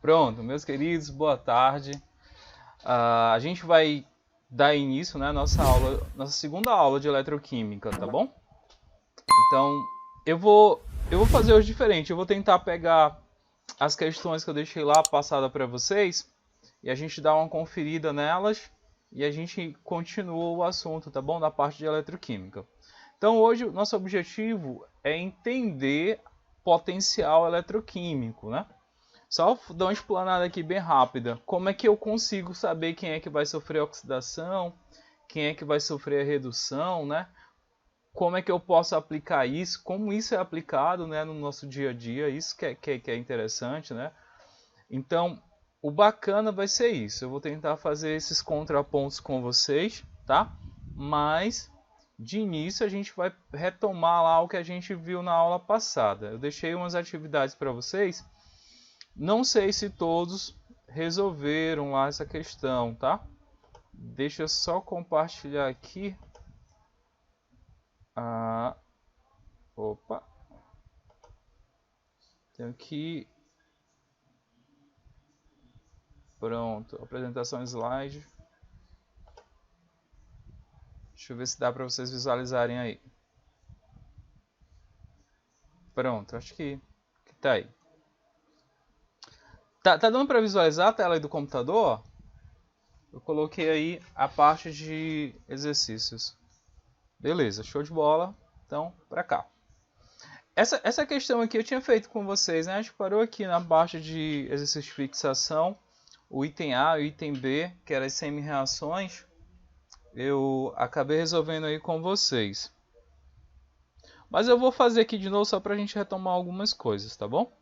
Pronto, meus queridos, boa tarde. A gente vai dar início, né, à nossa segunda aula de eletroquímica, tá bom? Então, eu vou fazer hoje diferente. Eu vou tentar pegar as questões que eu deixei lá passada para vocês e a gente dá uma conferida nelas e a gente continua o assunto, tá bom? Da parte de eletroquímica. Então, hoje o nosso objetivo é entender potencial eletroquímico, né? Só dar uma explanada aqui bem rápida. Como é que eu consigo saber quem é que vai sofrer oxidação, quem é que vai sofrer a redução, né? Como é que eu posso aplicar isso, como isso é aplicado, né, no nosso dia a dia, isso que é interessante, né? Então, o bacana vai ser isso. Eu vou tentar fazer esses contrapontos com vocês, tá? Mas, de início, a gente vai retomar lá o que a gente viu na aula passada. Eu deixei umas atividades para vocês. Não sei se todos resolveram lá essa questão, tá? Deixa eu só compartilhar aqui. Opa. Tenho que... Pronto. Apresentação slide. Deixa eu ver se dá para vocês visualizarem aí. Pronto, acho que tá aí. Tá dando para visualizar a tela aí do computador? Eu coloquei aí a parte de exercícios. Beleza, show de bola. Então, para cá. Essa questão aqui eu tinha feito com vocês, né? A gente parou aqui na parte de exercício de fixação. O item A e o item B, que eram as semi-reações, eu acabei resolvendo aí com vocês. Mas eu vou fazer aqui de novo só para a gente retomar algumas coisas, tá bom?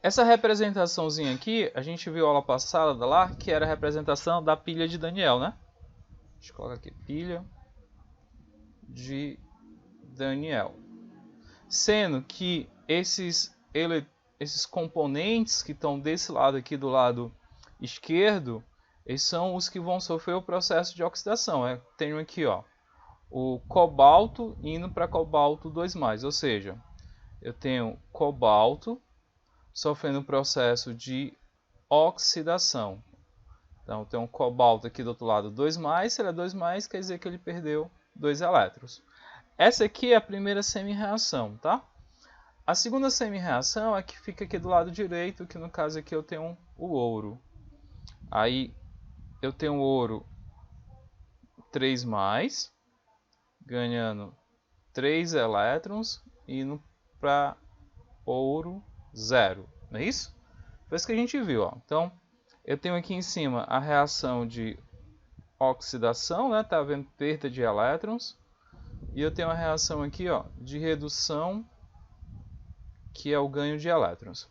Essa representaçãozinha aqui, a gente viu a aula passada lá, que era a representação da pilha de Daniel, né? Deixa eu colocar aqui, pilha de Daniel. Sendo que esses componentes que estão desse lado aqui, do lado esquerdo, eles são os que vão sofrer o processo de oxidação. Tenho aqui, ó, o cobalto indo para cobalto 2+, ou seja, eu tenho cobalto sofrendo o processo de oxidação. Então, eu tenho um cobalto aqui do outro lado 2+, se ele é 2+, quer dizer que ele perdeu 2 elétrons. Essa aqui é a primeira semi-reação, tá? A segunda semi-reação é que fica aqui do lado direito, que no caso aqui eu tenho o ouro. Aí eu tenho o ouro 3+, ganhando 3 elétrons, indo para ouro 0. Não é isso? Foi isso que a gente viu. Ó. Então, eu tenho aqui em cima a reação de oxidação, né? Tá havendo perda de elétrons. E eu tenho a reação aqui, ó, de redução, que é o ganho de elétrons.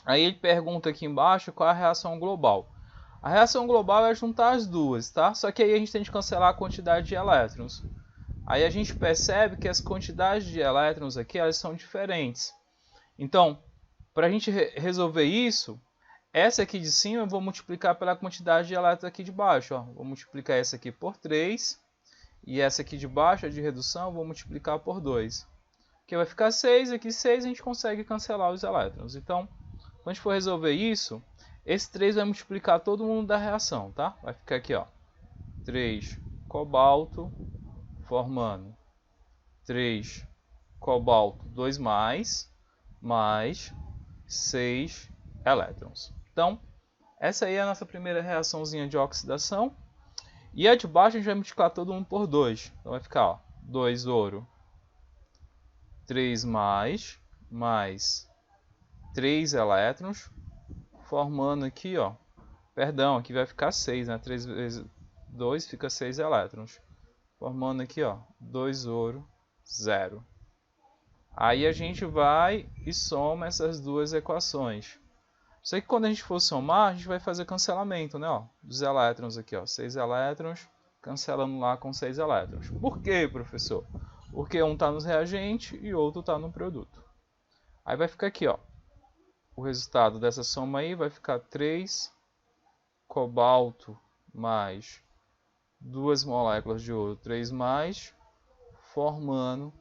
Aí ele pergunta aqui embaixo qual é a reação global. A reação global é juntar as duas, tá? Só que aí a gente tem que cancelar a quantidade de elétrons. Aí a gente percebe que as quantidades de elétrons aqui elas são diferentes. Então, para a gente resolver isso, essa aqui de cima eu vou multiplicar pela quantidade de elétrons aqui de baixo. Ó. Vou multiplicar essa aqui por 3. E essa aqui de baixo, a de redução, eu vou multiplicar por 2. Que vai ficar 6, aqui 6 a gente consegue cancelar os elétrons. Então, quando a gente for resolver isso, esse 3 vai multiplicar todo mundo da reação, tá? Vai ficar aqui, ó, 3 cobalto formando 3 cobalto 2+, mais 6 elétrons. Então, essa aí é a nossa primeira reaçãozinha de oxidação. E a de baixo a gente vai multiplicar todo mundo por 2. Então vai ficar, ó, 2 ouro, 3+, mais 3 elétrons, formando aqui, ó, perdão, aqui vai ficar 6, né? 3 vezes 2 fica 6 elétrons. Formando aqui, ó, 2 ouro, 0. Aí a gente vai e soma essas duas equações. Só que quando a gente for somar, a gente vai fazer cancelamento, né? Ó, dos elétrons aqui, ó, 6 elétrons, cancelando lá com 6 elétrons. Por quê, professor? Porque um está no reagente e outro está no produto. Aí vai ficar aqui, ó, o resultado dessa soma aí vai ficar 3 cobalto mais 2 moléculas de ouro 3+, formando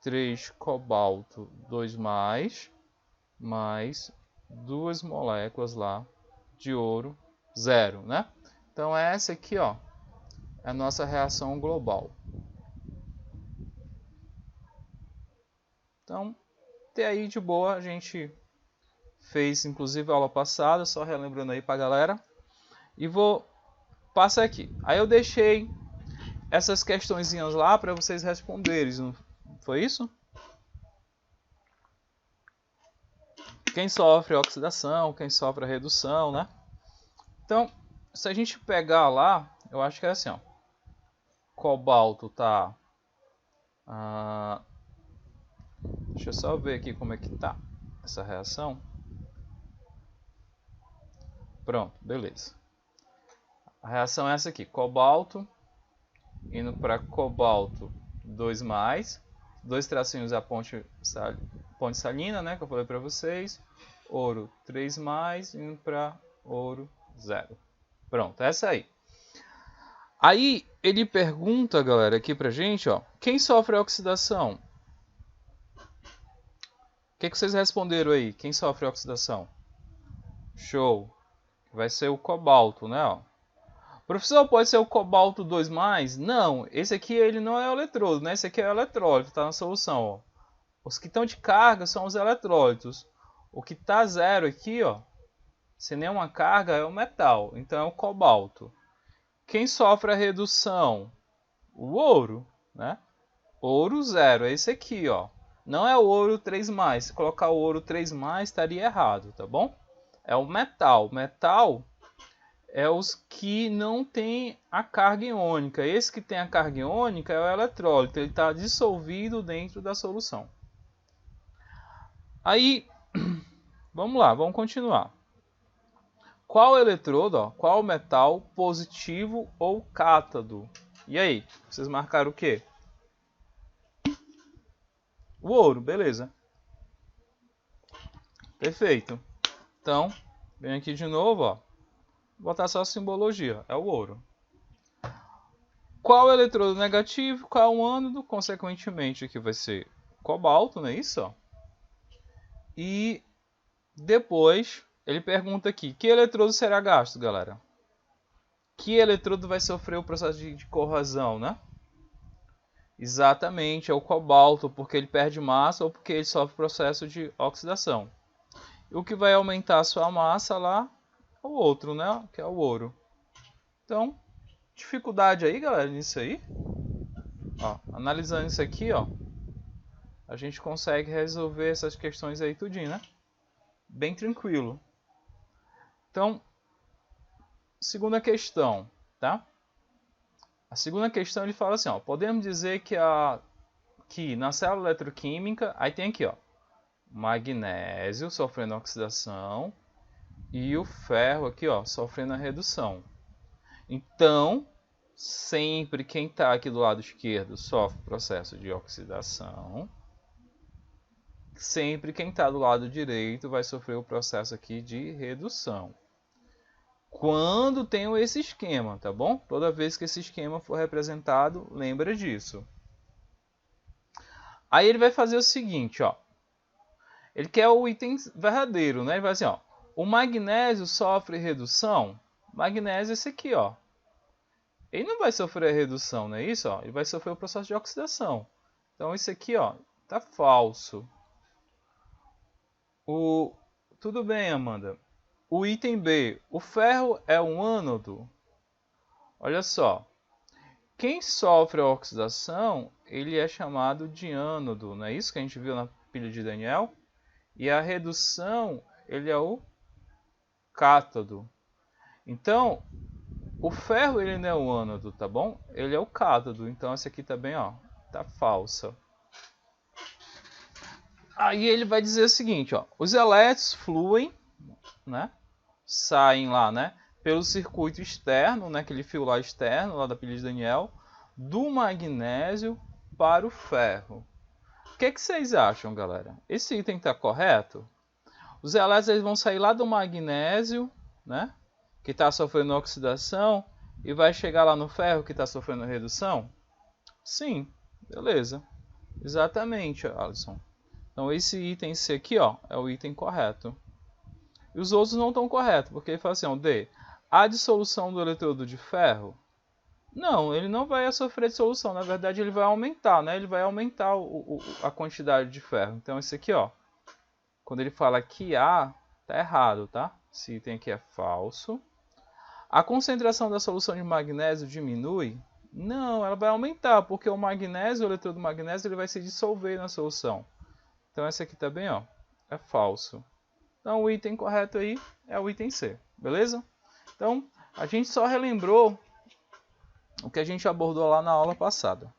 3 cobalto 2+, mais 2 moléculas lá de ouro 0, né? Então essa aqui, ó, é a nossa reação global. Então, até aí de boa, a gente fez inclusive a aula passada, só relembrando aí pra galera. E vou passar aqui. Aí eu deixei essas questõezinhas lá para vocês responderem, não foi isso? Quem sofre a oxidação, quem sofre a redução, né? Então, se a gente pegar lá, eu acho que é assim, ó. Cobalto tá... deixa eu só ver aqui como é que tá essa reação. Pronto, beleza. A reação é essa aqui. Cobalto indo para cobalto 2+. 2 tracinhos a ponte salina, né? Que eu falei para vocês. Ouro 3+, indo para ouro 0. Pronto, essa aí. Aí ele pergunta, galera, aqui pra gente, ó, quem sofre a oxidação? O que vocês responderam aí? Quem sofre a oxidação? Show. Vai ser o cobalto, né? Ó. Professor, pode ser o cobalto 2+? Não, esse aqui ele não é o eletrodo, né? Esse aqui é o eletrólito, tá na solução, ó. Os que estão de carga são os eletrólitos. O que tá zero aqui, ó, sem nenhuma carga, é o metal, então é o cobalto. Quem sofre a redução? O ouro, né? Ouro 0, é esse aqui, ó. Não é o ouro 3+. Se colocar o ouro 3+, estaria errado, tá bom? É o metal. Metal é os que não tem a carga iônica. Esse que tem a carga iônica é o eletrólito. Ele está dissolvido dentro da solução. Aí, vamos lá, vamos continuar. Qual eletrodo, ó, qual metal positivo ou cátodo? E aí, vocês marcaram o quê? O ouro, beleza. Perfeito. Então, vem aqui de novo, ó. Vou botar só a simbologia, é o ouro. Qual eletrodo negativo, qual o ânodo? Consequentemente, aqui vai ser cobalto, não é isso? Ó. E depois, ele pergunta aqui, que eletrodo será gasto, galera? Que eletrodo vai sofrer o processo de corrosão, né? Exatamente, é o cobalto, porque ele perde massa ou porque ele sofre o processo de oxidação. O que vai aumentar a sua massa lá é o outro, né? Que é o ouro. Então, dificuldade aí, galera, nisso aí. Ó, analisando isso aqui, ó, a gente consegue resolver essas questões aí tudinho, né? Bem tranquilo. Então, segunda questão, tá? A segunda questão ele fala assim, ó, podemos dizer que na célula eletroquímica, aí tem aqui, ó, magnésio sofrendo oxidação e o ferro aqui, ó, sofrendo a redução. Então, sempre quem está aqui do lado esquerdo sofre processo de oxidação. Sempre quem está do lado direito vai sofrer o processo aqui de redução. Quando tem esse esquema, tá bom? Toda vez que esse esquema for representado, lembra disso. Aí ele vai fazer o seguinte, ó. Ele quer o item verdadeiro, né? Ele vai assim, ó. O magnésio sofre redução? Magnésio é esse aqui, ó. Ele não vai sofrer redução, não é isso? Ó? Ele vai sofrer o processo de oxidação. Então isso aqui, ó, tá falso. Tudo bem, Amanda. O item B, o ferro é um ânodo? Olha só. Quem sofre a oxidação, ele é chamado de ânodo, não é isso que a gente viu na pilha de Daniel? E a redução, ele é o cátodo. Então, o ferro ele não é o ânodo, tá bom? Ele é o cátodo. Então essa aqui também, ó, tá falsa. Aí ele vai dizer o seguinte, ó, os elétrons fluem, né? Saem lá, né? Pelo circuito externo, né? Aquele fio lá externo, lá da pilha de Daniel, do magnésio para o ferro. O que vocês acham, galera? Esse item está correto? Os elétrons eles vão sair lá do magnésio, né? Que está sofrendo oxidação, e vai chegar lá no ferro que está sofrendo redução? Sim, beleza. Exatamente, Alisson. Então esse item C aqui, ó, é o item correto. E os outros não estão corretos, porque ele fala assim, ó, D, a dissolução do eletrodo de ferro? Não, ele não vai sofrer dissolução, na verdade ele vai aumentar, né? Ele vai aumentar a quantidade de ferro. Então esse aqui, ó, quando ele fala que A, tá errado, tá? Esse item aqui é falso. A concentração da solução de magnésio diminui? Não, ela vai aumentar, porque o magnésio, o eletrodo magnésio, ele vai se dissolver na solução. Então esse aqui também, ó, é falso. Então o item correto aí é o item C, beleza? Então a gente só relembrou o que a gente abordou lá na aula passada.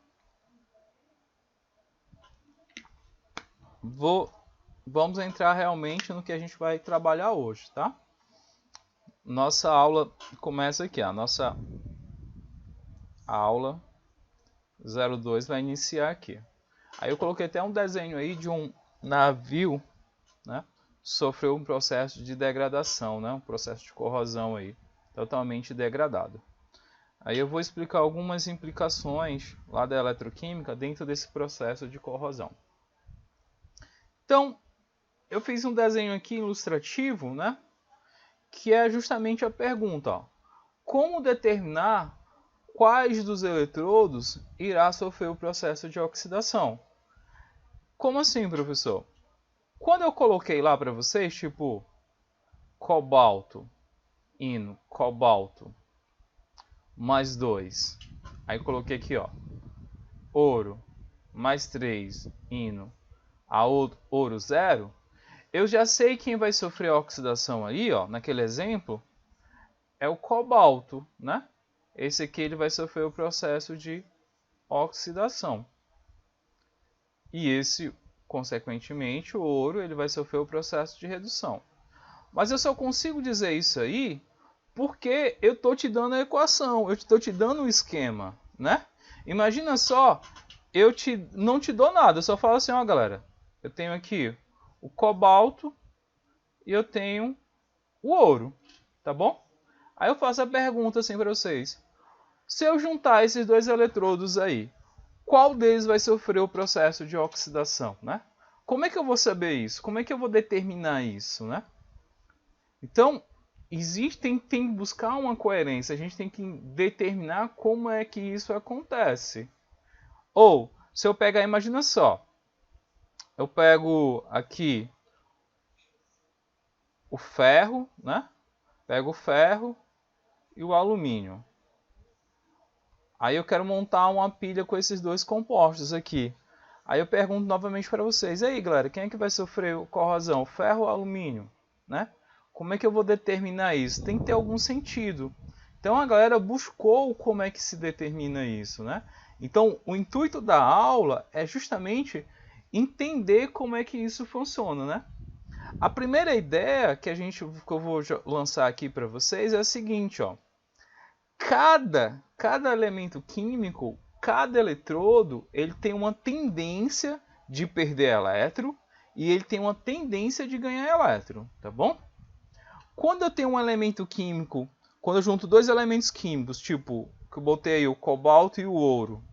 Vamos entrar realmente no que a gente vai trabalhar hoje, tá? Nossa aula começa aqui, a nossa aula 02 vai iniciar aqui. Aí eu coloquei até um desenho aí de um navio, né? Sofreu um processo de degradação, né? Um processo de corrosão aí, totalmente degradado. Aí eu vou explicar algumas implicações lá da eletroquímica dentro desse processo de corrosão. Então, eu fiz um desenho aqui ilustrativo, né? Que é justamente a pergunta, ó, como determinar quais dos eletrodos irá sofrer o processo de oxidação? Como assim, professor? Quando eu coloquei lá para vocês, tipo, cobalto, íon, cobalto, mais 2. Aí coloquei aqui, ó, ouro, mais 3, íon, a ouro 0. Eu já sei quem vai sofrer a oxidação aí, ó, naquele exemplo, é o cobalto, né? Esse aqui ele vai sofrer o processo de oxidação. E esse, consequentemente, o ouro, ele vai sofrer o processo de redução. Mas eu só consigo dizer isso aí porque eu estou te dando a equação, eu estou te dando um esquema, né? Imagina só, não te dou nada, eu só falo assim, ó galera, eu tenho aqui o cobalto e eu tenho o ouro, tá bom? Aí eu faço a pergunta assim para vocês, se eu juntar esses dois eletrodos aí, qual deles vai sofrer o processo de oxidação, né? Como é que eu vou saber isso? Como é que eu vou determinar isso, né? Então, tem que buscar uma coerência, a gente tem que determinar como é que isso acontece. Ou, se eu pegar, imagina só, eu pego aqui o ferro, né? Pego o ferro e o alumínio. Aí eu quero montar uma pilha com esses dois compostos aqui. Aí eu pergunto novamente para vocês, e aí galera, quem é que vai sofrer corrosão, ferro ou alumínio, né? Como é que eu vou determinar isso? Tem que ter algum sentido. Então a galera buscou como é que se determina isso, né? Então o intuito da aula é justamente entender como é que isso funciona, né? A primeira ideia que eu vou lançar aqui para vocês é a seguinte, ó. Cada elemento químico, cada eletrodo, ele tem uma tendência de perder elétron e ele tem uma tendência de ganhar elétron, tá bom? Quando eu tenho um elemento químico, quando eu junto dois elementos químicos, tipo, que eu botei aí o cobalto e o ouro,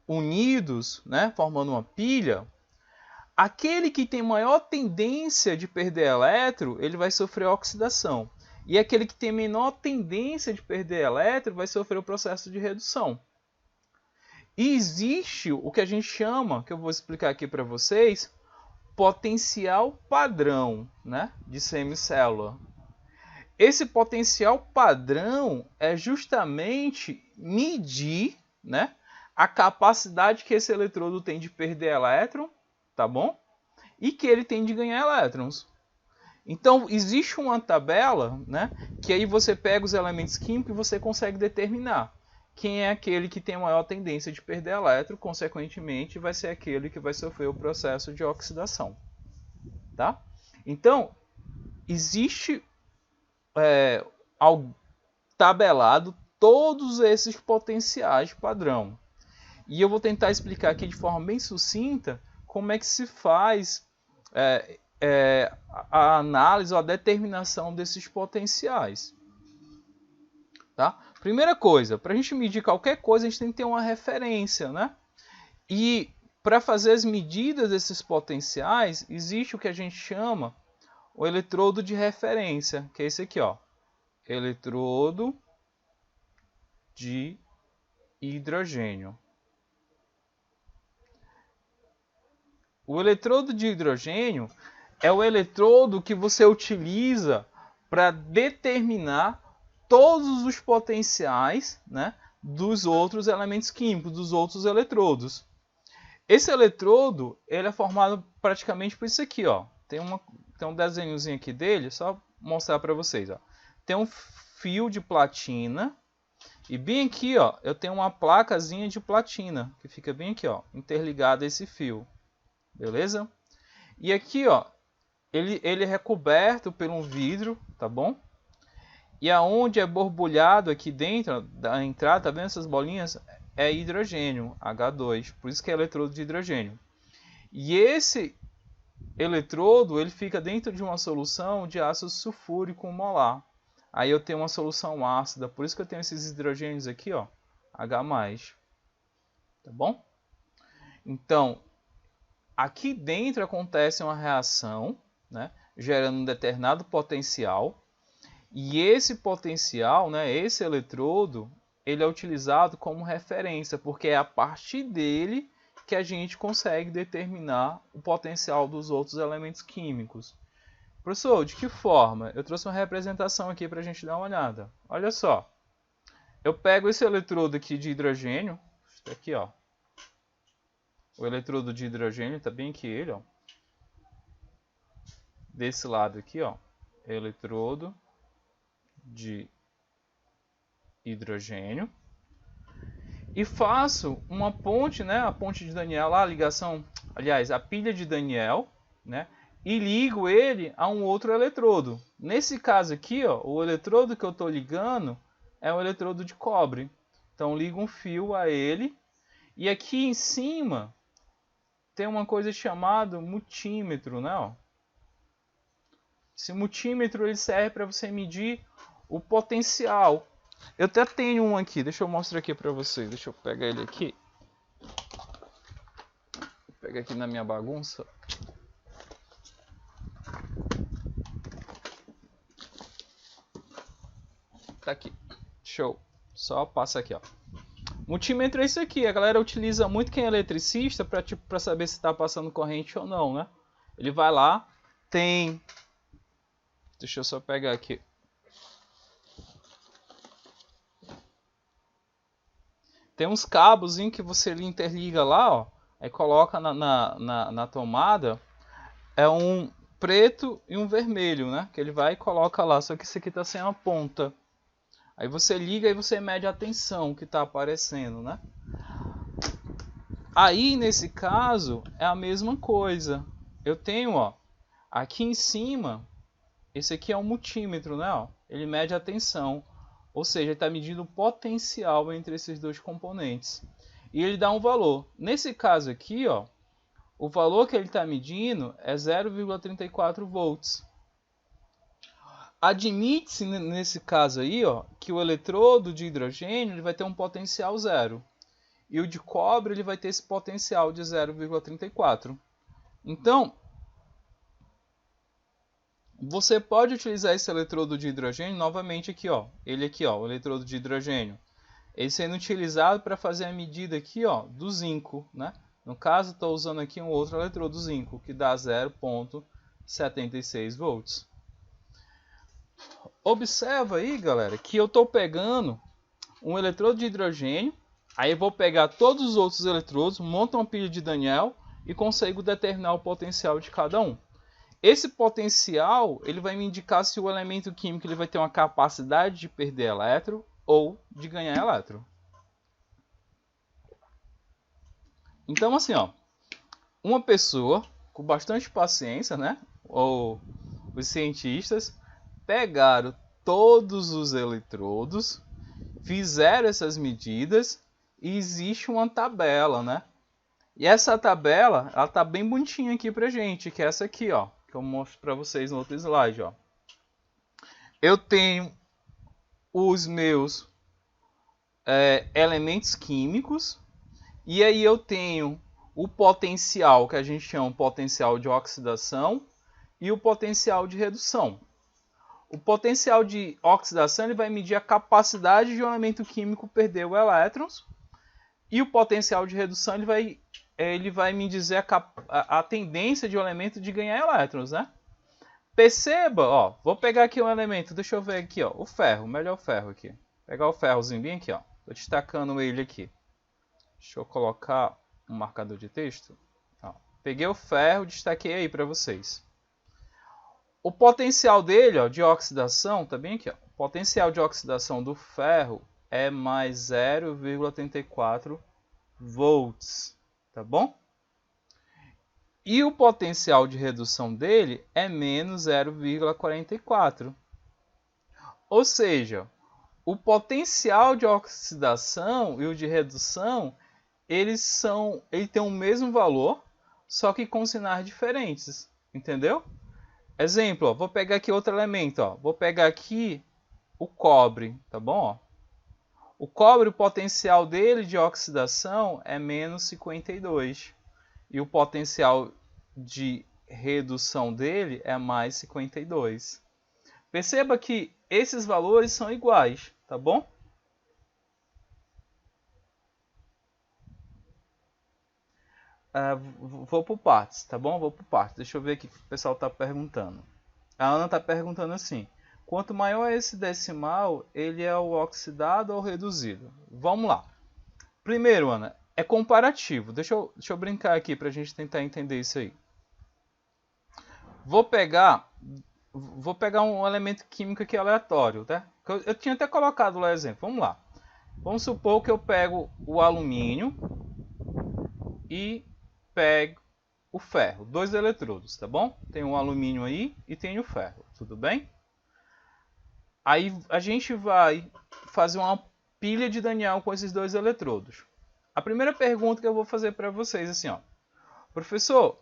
unidos, né, formando uma pilha, aquele que tem maior tendência de perder elétron, ele vai sofrer oxidação. E aquele que tem menor tendência de perder elétron vai sofrer o processo de redução. E existe o que a gente chama, que eu vou explicar aqui para vocês, potencial padrão, né, de semicélula. Esse potencial padrão é justamente medir, né, a capacidade que esse eletrodo tem de perder elétron, tá bom? E que ele tem de ganhar elétrons. Então, existe uma tabela, né, que aí você pega os elementos químicos e você consegue determinar quem é aquele que tem a maior tendência de perder elétron, consequentemente, vai ser aquele que vai sofrer o processo de oxidação. Tá? Então, existe tabelado todos esses potenciais padrão. E eu vou tentar explicar aqui de forma bem sucinta como é que se faz a análise ou a determinação desses potenciais. Tá? Primeira coisa, para a gente medir qualquer coisa, a gente tem que ter uma referência, né? E para fazer as medidas desses potenciais, existe o que a gente chama o eletrodo de referência, que é esse aqui, ó. Eletrodo de hidrogênio. O eletrodo de hidrogênio é o eletrodo que você utiliza para determinar todos os potenciais, né, dos outros elementos químicos, dos outros eletrodos. Esse eletrodo ele é formado praticamente por isso aqui, ó. Tem um desenhozinho aqui dele, só mostrar para vocês, ó. Tem um fio de platina e bem aqui, ó, eu tenho uma placazinha de platina que fica bem aqui, ó, interligada a esse fio, beleza? E aqui, ó, ele é recoberto por um vidro, tá bom? E aonde é borbulhado aqui dentro da entrada, tá vendo essas bolinhas? É hidrogênio, H2, por isso que é eletrodo de hidrogênio. E esse eletrodo ele fica dentro de uma solução de ácido sulfúrico molar. Aí eu tenho uma solução ácida, por isso que eu tenho esses hidrogênios aqui, ó, H+. Tá bom? Então, aqui dentro acontece uma reação, né, gerando um determinado potencial. E esse potencial, né, esse eletrodo, ele é utilizado como referência, porque é a partir dele que a gente consegue determinar o potencial dos outros elementos químicos. Professor, de que forma? Eu trouxe uma representação aqui para a gente dar uma olhada. Olha só. Eu pego esse eletrodo aqui de hidrogênio. Está aqui, ó. O eletrodo de hidrogênio, está bem aqui ele, ó. Desse lado aqui, ó. Eletrodo de hidrogênio. E faço uma ponte, né? A ponte de Daniel lá, a ligação, aliás, a pilha de Daniel, né? E ligo ele a um outro eletrodo. Nesse caso aqui, ó, o eletrodo que eu estou ligando é um eletrodo de cobre. Então ligo um fio a ele. E aqui em cima tem uma coisa chamada multímetro, né? Ó. Esse multímetro ele serve para você medir o potencial. Eu até tenho um aqui, deixa eu mostrar aqui para vocês. Deixa eu pegar ele aqui. Vou pegar aqui na minha bagunça. Tá aqui. Show. Só passa aqui, ó. Multímetro é isso aqui. A galera utiliza muito quem é eletricista para saber se está passando corrente ou não, né? Ele vai lá, tem... Deixa eu só pegar aqui. Tem uns cabos que você interliga lá, ó. Aí coloca na tomada. É um preto e um vermelho, né? Que ele vai e coloca lá. Só que esse aqui tá sem a ponta. Aí você liga e você mede a tensão que está aparecendo, né? Aí, nesse caso, é a mesma coisa. Eu tenho, ó, aqui em cima, esse aqui é um multímetro, né? Ó, ele mede a tensão, ou seja, ele está medindo o potencial entre esses dois componentes. E ele dá um valor. Nesse caso aqui, ó, o valor que ele está medindo é 0,34 volts. Admite-se nesse caso aí, ó, que o eletrodo de hidrogênio ele vai ter um potencial zero. E o de cobre ele vai ter esse potencial de 0,34. Então, você pode utilizar esse eletrodo de hidrogênio novamente aqui, ó. Ele aqui, ó, o eletrodo de hidrogênio. Ele sendo utilizado para fazer a medida aqui, ó, do zinco, né? No caso, estou usando aqui um outro eletrodo zinco, que dá 0,76 volts. Observa aí, galera, que eu estou pegando um eletrodo de hidrogênio, aí eu vou pegar todos os outros eletrodos, monto uma pilha de Daniel e consigo determinar o potencial de cada um. Esse potencial ele vai me indicar se o elemento químico ele vai ter uma capacidade de perder elétron ou de ganhar elétron. Então, assim, ó, uma pessoa com bastante paciência, né, ou os cientistas pegaram todos os eletrodos, fizeram essas medidas e existe uma tabela, né? E essa tabela, ela tá bem bonitinha aqui pra gente, que é essa aqui, ó, que eu mostro para vocês no outro slide, ó. Eu tenho os meus elementos químicos e aí eu tenho o potencial que a gente chama de potencial de oxidação e o potencial de redução. O potencial de oxidação ele vai medir a capacidade de um elemento químico perder elétrons, e o potencial de redução ele vai me dizer a tendência de um elemento de ganhar elétrons, né? Perceba, ó, vou pegar aqui um elemento, deixa eu ver aqui, ó, o ferro, melhor ferro aqui. Vou pegar o ferrozinho bem aqui, ó. Tô destacando ele aqui. Deixa eu colocar um marcador de texto. Ó, peguei o ferro, destaquei aí para vocês. O potencial dele, ó, de oxidação, tá bem aqui, ó. O potencial de oxidação do ferro é mais 0,34 volts, tá bom? E o potencial de redução dele é menos 0,44. Ou seja, o potencial de oxidação e o de redução, ele tem o mesmo valor, só que com sinais diferentes, entendeu? Exemplo, ó, vou pegar aqui outro elemento, ó. Vou pegar aqui o cobre, tá bom? Ó. O cobre, o potencial dele de oxidação é menos 52. E o potencial de redução dele é mais 52. Perceba que esses valores são iguais, tá bom? Vou por partes, tá bom? Vou por partes. Deixa eu ver aqui o que o pessoal está perguntando. A Ana está perguntando assim: quanto maior é esse decimal, ele é o oxidado ou reduzido? Vamos lá. Primeiro, Ana, é comparativo. Deixa eu brincar aqui para a gente tentar entender isso aí. Vou pegar um elemento químico aqui aleatório, tá? Eu tinha até colocado lá o exemplo. Vamos lá. Vamos supor que eu pego o alumínio e pego o ferro. 2 eletrodos, tá bom? Tem um alumínio aí e tem o ferro. Tudo bem? Aí a gente vai fazer uma pilha de Daniel com esses 2 eletrodos. A primeira pergunta que eu vou fazer para vocês é assim, ó. Professor,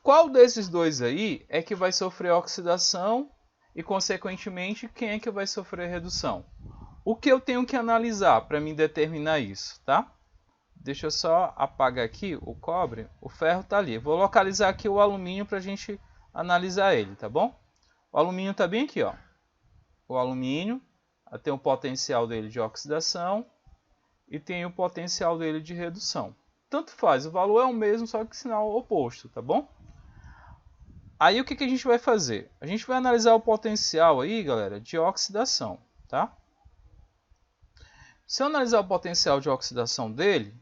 qual desses 2 aí é que vai sofrer oxidação e, consequentemente, quem é que vai sofrer redução? O que eu tenho que analisar para me determinar isso, tá? Deixa eu só apagar aqui o cobre. O ferro está ali. Vou localizar aqui o alumínio para a gente analisar ele, tá bom? O alumínio está bem aqui, ó. O alumínio tem o potencial dele de oxidação e tem o potencial dele de redução. Tanto faz, o valor é o mesmo, só que sinal oposto, tá bom? Aí o que a gente vai fazer? A gente vai analisar o potencial aí, galera, de oxidação, tá? Se eu analisar o potencial de oxidação dele,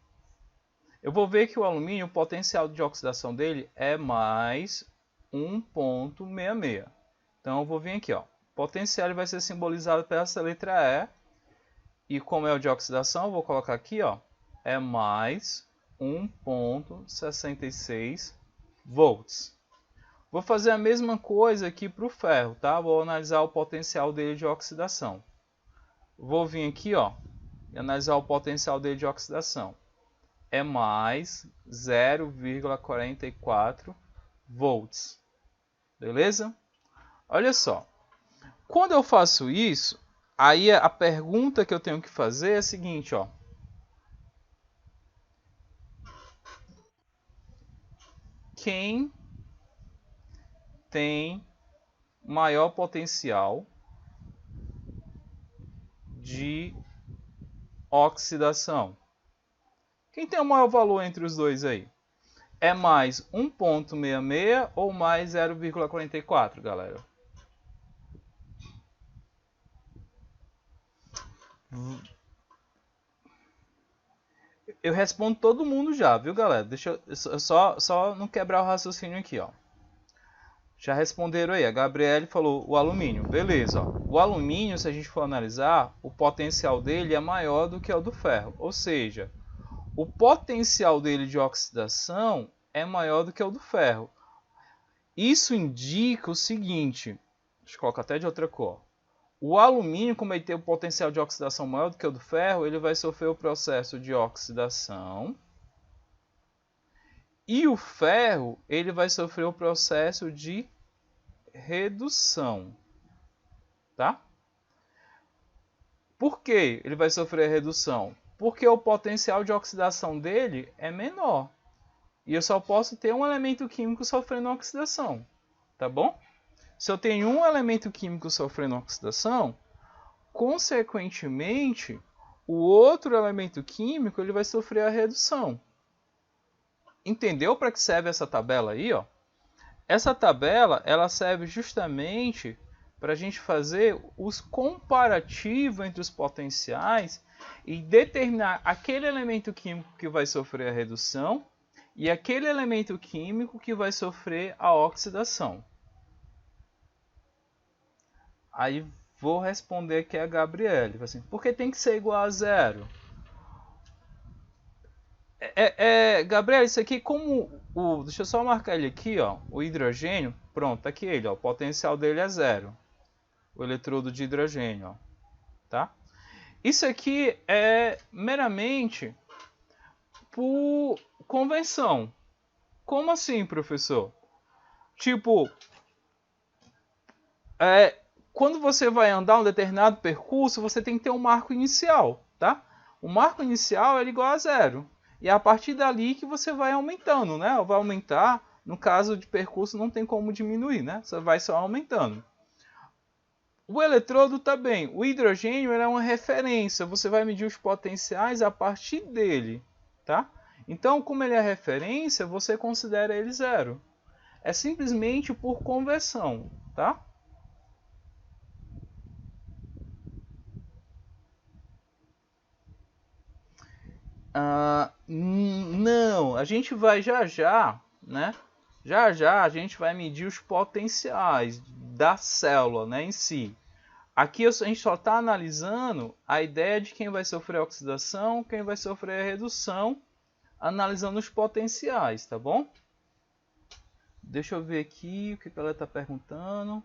eu vou ver que o alumínio, o potencial de oxidação dele é mais 1,66. Então eu vou vir aqui, ó. O potencial vai ser simbolizado por essa letra E. E como é o de oxidação, eu vou colocar aqui, ó, é mais 1,66 volts. Vou fazer a mesma coisa aqui para o ferro, tá? Vou analisar o potencial dele de oxidação. Vou vir aqui, ó, e analisar o potencial dele de oxidação. É mais 0,44 volts. Beleza? Olha só. Quando eu faço isso, aí a pergunta que eu tenho que fazer é a seguinte, ó. Quem tem maior potencial de oxidação? Quem tem o maior valor entre os dois aí? É mais 1,66 ou mais 0,44, galera? Eu respondo todo mundo já, viu, galera? Deixa eu só não quebrar o raciocínio aqui, ó. Já responderam aí. A Gabriele falou o alumínio. Beleza, ó. O alumínio, se a gente for analisar, o potencial dele é maior do que o do ferro. Ou seja, o potencial dele de oxidação é maior do que o do ferro. Isso indica o seguinte, deixa eu colocar até de outra cor. O alumínio, como ele tem o potencial de oxidação maior do que o do ferro, ele vai sofrer o processo de oxidação. E o ferro, ele vai sofrer o processo de redução. Tá? Por que ele vai sofrer a redução? Porque o potencial de oxidação dele é menor. E eu só posso ter um elemento químico sofrendo oxidação. Tá bom? Se eu tenho um elemento químico sofrendo oxidação, consequentemente, o outro elemento químico ele vai sofrer a redução. Entendeu para que serve essa tabela aí? Ó? Essa tabela ela serve justamente para a gente fazer os comparativos entre os potenciais e determinar aquele elemento químico que vai sofrer a redução e aquele elemento químico que vai sofrer a oxidação. Aí vou responder aqui a Gabriele. Assim, por que tem que ser igual a zero? Gabriele, isso aqui como deixa eu só marcar ele aqui, ó, o hidrogênio. Pronto, tá aqui ele, ó, o potencial dele é zero. O eletrodo de hidrogênio, ó, tá? Isso aqui é meramente por convenção. Como assim, professor? Tipo, quando você vai andar um determinado percurso, você tem que ter um marco inicial, tá? O marco inicial é igual a zero. E é a partir dali que você vai aumentando, né? Vai aumentar, no caso de percurso não tem como diminuir, né? Você vai só aumentando. O eletrodo também. O hidrogênio é uma referência. Você vai medir os potenciais a partir dele, tá? Então, como ele é referência, você considera ele zero. É simplesmente por conversão, tá? Não, a gente vai já, né? Já a gente vai medir os potenciais da célula, né, em si. Aqui a gente só está analisando a ideia de quem vai sofrer oxidação, quem vai sofrer a redução, analisando os potenciais, tá bom? Deixa eu ver aqui o que ela está perguntando.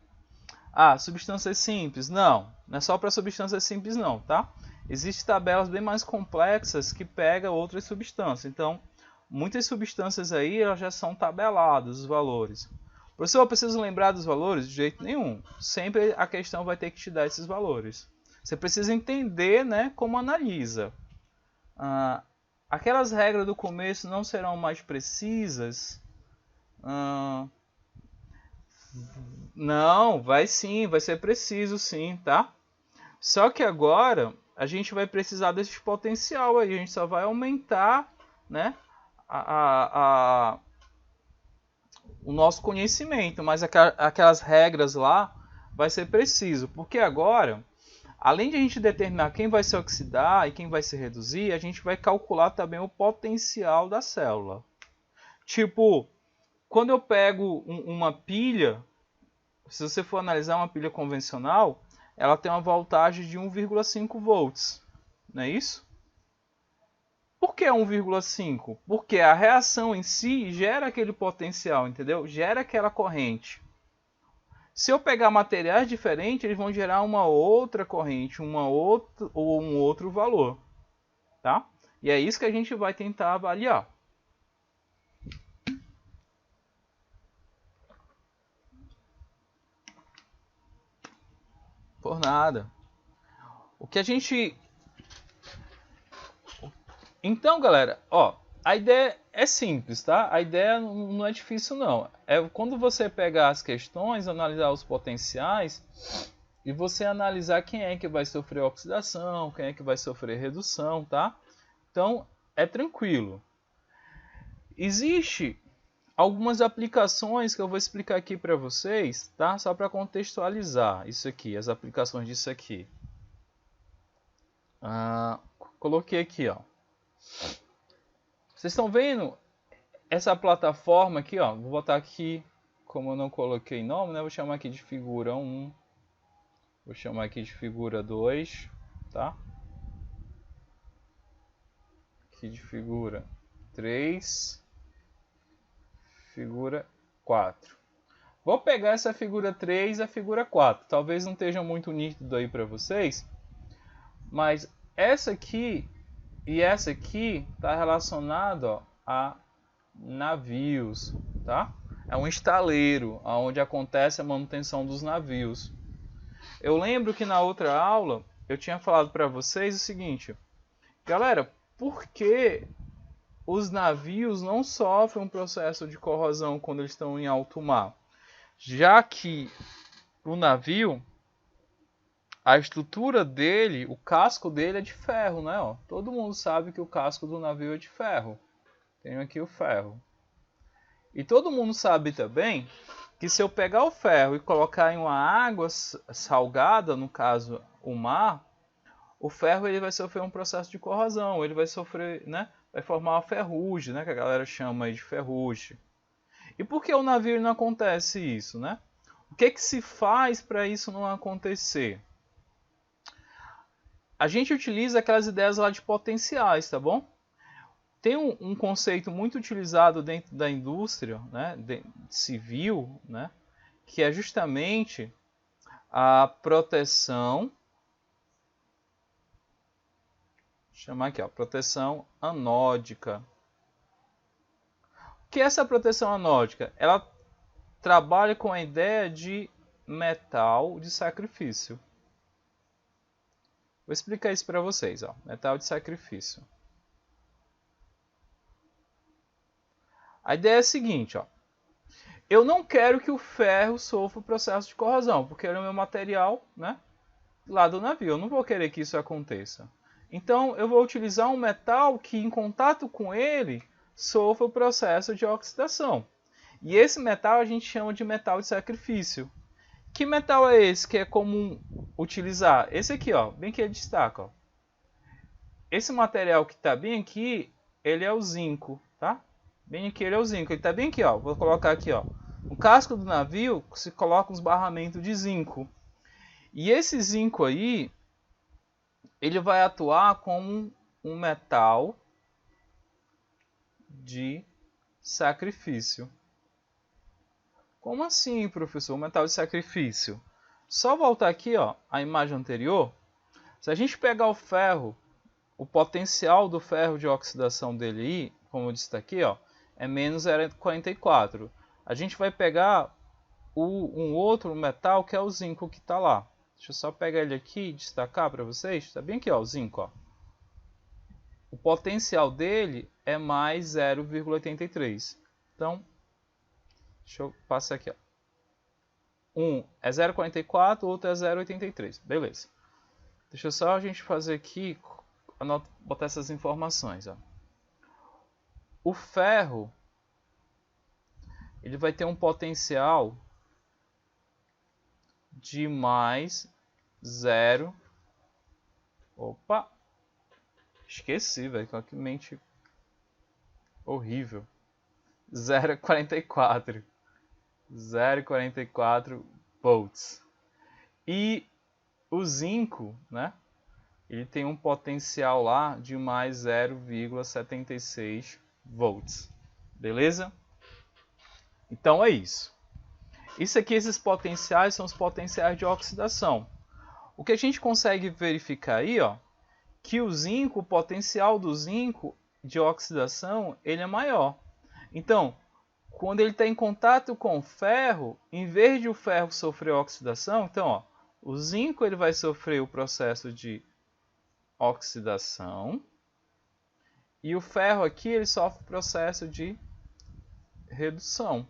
Substâncias simples. Não é só para substâncias simples não, tá? Existem tabelas bem mais complexas que pegam outras substâncias. Então, muitas substâncias aí elas já são tabeladas, os valores. Professor, eu preciso lembrar dos valores? De jeito nenhum. Sempre a questão vai ter que te dar esses valores. Você precisa entender, né, como analisa. Aquelas regras do começo não serão mais precisas. Não, vai sim, vai ser preciso sim, tá? Só que agora a gente vai precisar desse potencial aí, a gente só vai aumentar, né, o nosso conhecimento, mas aquelas regras lá vai ser preciso, porque agora, além de a gente determinar quem vai se oxidar e quem vai se reduzir, a gente vai calcular também o potencial da célula. Tipo, quando eu pego uma pilha, se você for analisar uma pilha convencional, ela tem uma voltagem de 1,5 volts, não é isso? Por que 1,5? Porque a reação em si gera aquele potencial, entendeu? Gera aquela corrente. Se eu pegar materiais diferentes, eles vão gerar uma outra corrente, um outro valor, tá? E é isso que a gente vai tentar avaliar. Por nada. O que a gente... Então, galera, ó, a ideia é simples, tá? A ideia não é difícil, não. É quando você pegar as questões, analisar os potenciais e você analisar quem é que vai sofrer oxidação, quem é que vai sofrer redução, tá? Então, é tranquilo. Existe algumas aplicações que eu vou explicar aqui para vocês, tá? Só para contextualizar isso aqui, as aplicações disso aqui. Coloquei aqui, ó. Vocês estão vendo essa plataforma aqui, ó? Vou botar aqui, como eu não coloquei nome, né? Vou chamar aqui de figura 1. Vou chamar aqui de figura 2, tá? Aqui de figura 3. Figura 4. Vou pegar essa figura 3 e a figura 4. Talvez não esteja muito nítido aí para vocês, mas essa aqui e essa aqui está relacionado a navios, tá? É um estaleiro, onde acontece a manutenção dos navios. Eu lembro que na outra aula eu tinha falado para vocês o seguinte, Galera, por que os navios não sofrem um processo de corrosão quando eles estão em alto mar? Já que o navio, a estrutura dele, o casco dele é de ferro, né? Ó, todo mundo sabe que o casco do navio é de ferro. Tenho aqui o ferro. E todo mundo sabe também que se eu pegar o ferro e colocar em uma água salgada, no caso o mar, o ferro ele vai sofrer um processo de corrosão, ele vai sofrer, né? Vai formar uma ferrugem, né? Que a galera chama aí de ferrugem. E por que o navio não acontece isso, né? O que se faz para isso não acontecer? A gente utiliza aquelas ideias lá de potenciais, tá bom? Tem um conceito muito utilizado dentro da indústria, né, civil, né, que é justamente a proteção, vou chamar aqui, ó, proteção anódica. O que é essa proteção anódica? Ela trabalha com a ideia de metal de sacrifício. Vou explicar isso para vocês, ó, metal de sacrifício. A ideia é a seguinte, ó. Eu não quero que o ferro sofra o processo de corrosão, porque ele é o meu material, né, lá do navio. Eu não vou querer que isso aconteça. Então, eu vou utilizar um metal que, em contato com ele, sofra o processo de oxidação. E esse metal a gente chama de metal de sacrifício. Que metal é esse que é comum utilizar? Esse aqui, ó, bem que ele destaca. Ó. Esse material que está bem aqui, ele é o zinco, tá? Bem aqui ele é o zinco. Ele está bem aqui, ó. Vou colocar aqui, ó. No casco do navio se coloca uns barramentos de zinco. E esse zinco aí, ele vai atuar como um metal de sacrifício. Como assim, professor? Metal de sacrifício? Só voltar aqui, ó, a imagem anterior. Se a gente pegar o ferro, o potencial do ferro de oxidação dele aí, como eu disse aqui, ó, é menos 0,44. A gente vai pegar um outro metal que é o zinco que está lá. Deixa eu só pegar ele aqui e destacar para vocês. Está bem aqui, ó, o zinco. Ó. O potencial dele é mais 0,83. Então, deixa eu passar aqui. Ó. Um é 0,44, o outro é 0,83. Beleza. Deixa só a gente fazer aqui, botar essas informações. Ó. O ferro, ele vai ter um potencial de mais 0. Opa! Esqueci, velho. Que mente horrível. 0,44. 0,44 volts. E o zinco, né? Ele tem um potencial lá de mais 0,76 volts. Beleza? Então é isso. Isso aqui, esses potenciais são os potenciais de oxidação. O que a gente consegue verificar aí, ó, que o zinco, o potencial do zinco de oxidação, ele é maior. Então, quando ele está em contato com o ferro, em vez de o ferro sofrer oxidação, então, ó, o zinco ele vai sofrer o processo de oxidação e o ferro aqui ele sofre o processo de redução.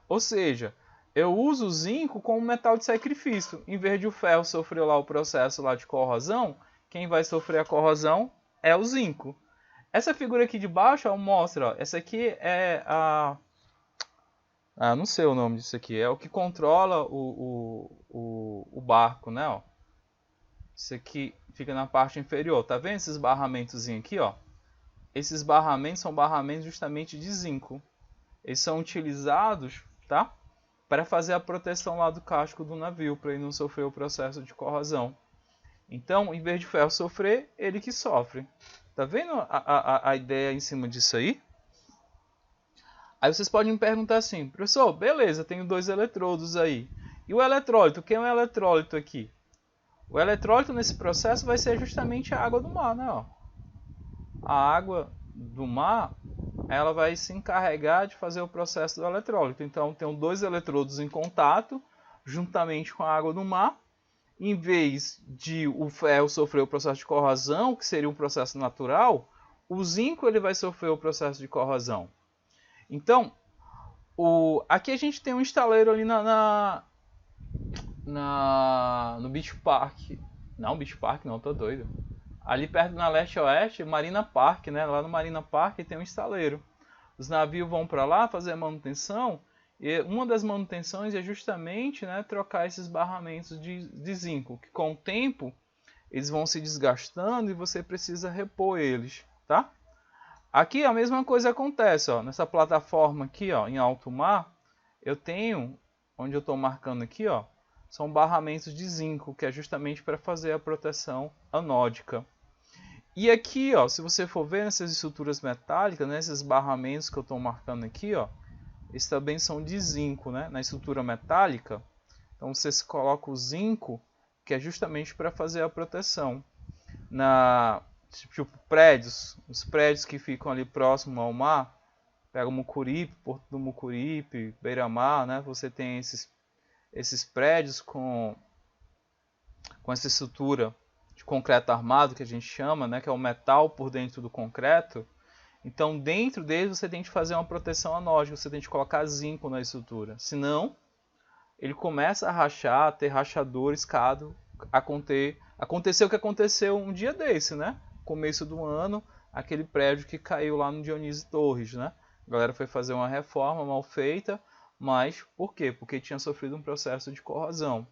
Ou seja, eu uso o zinco como metal de sacrifício. Em vez de o ferro sofrer lá o processo lá de corrosão, quem vai sofrer a corrosão é o zinco. Essa figura aqui de baixo ó, mostra, ó, essa aqui é a... não sei o nome disso aqui. É o que controla o barco, né? Ó. Isso aqui fica na parte inferior. Tá vendo esses barramentos aqui, ó? Esses barramentos são barramentos justamente de zinco. Eles são utilizados, tá? Para fazer a proteção lá do casco do navio, para ele não sofrer o processo de corrosão. Então, em vez de ferro sofrer, ele que sofre. Tá vendo a ideia em cima disso aí? Aí vocês podem me perguntar assim, professor, beleza, tenho 2 eletrodos aí. E o eletrólito? Quem é o eletrólito aqui? O eletrólito nesse processo vai ser justamente a água do mar, né? Ó. A água do mar, ela vai se encarregar de fazer o processo do eletrólito. Então, tenho 2 eletrodos em contato, juntamente com a água do mar, em vez de o ferro sofrer o processo de corrosão, que seria um processo natural, o zinco ele vai sofrer o processo de corrosão. Então, aqui a gente tem um estaleiro ali no Beach Park. Não, Beach Park não, tô doido. Ali perto na leste-oeste, Marina Park, né? Lá no Marina Park tem um estaleiro. Os navios vão para lá fazer a manutenção. E uma das manutenções é justamente, né, trocar esses barramentos de zinco, que com o tempo eles vão se desgastando e você precisa repor eles, tá? Aqui a mesma coisa acontece, ó, nessa plataforma aqui, ó, em alto mar, eu tenho, onde eu estou marcando aqui, ó, são barramentos de zinco, que é justamente para fazer a proteção anódica. E aqui, ó, se você for ver nessas estruturas metálicas, nesses barramentos que eu estou marcando aqui, ó, esses também são de zinco, né? Na estrutura metálica. Então você coloca o zinco, que é justamente para fazer a proteção. Tipo prédios, os prédios que ficam ali próximo ao mar, pega o Mucuripe, Porto do Mucuripe, Beira-Mar, né? Você tem esses prédios com essa estrutura de concreto armado que a gente chama, né? Que é o metal por dentro do concreto. Então, dentro dele, você tem que fazer uma proteção anódica, você tem que colocar zinco na estrutura. Senão, ele começa a rachar, a ter rachadores caso aconteceu o que aconteceu um dia desse, né? Começo do ano, aquele prédio que caiu lá no Dionísio Torres, né? A galera foi fazer uma reforma mal feita, mas por quê? Porque tinha sofrido um processo de corrosão.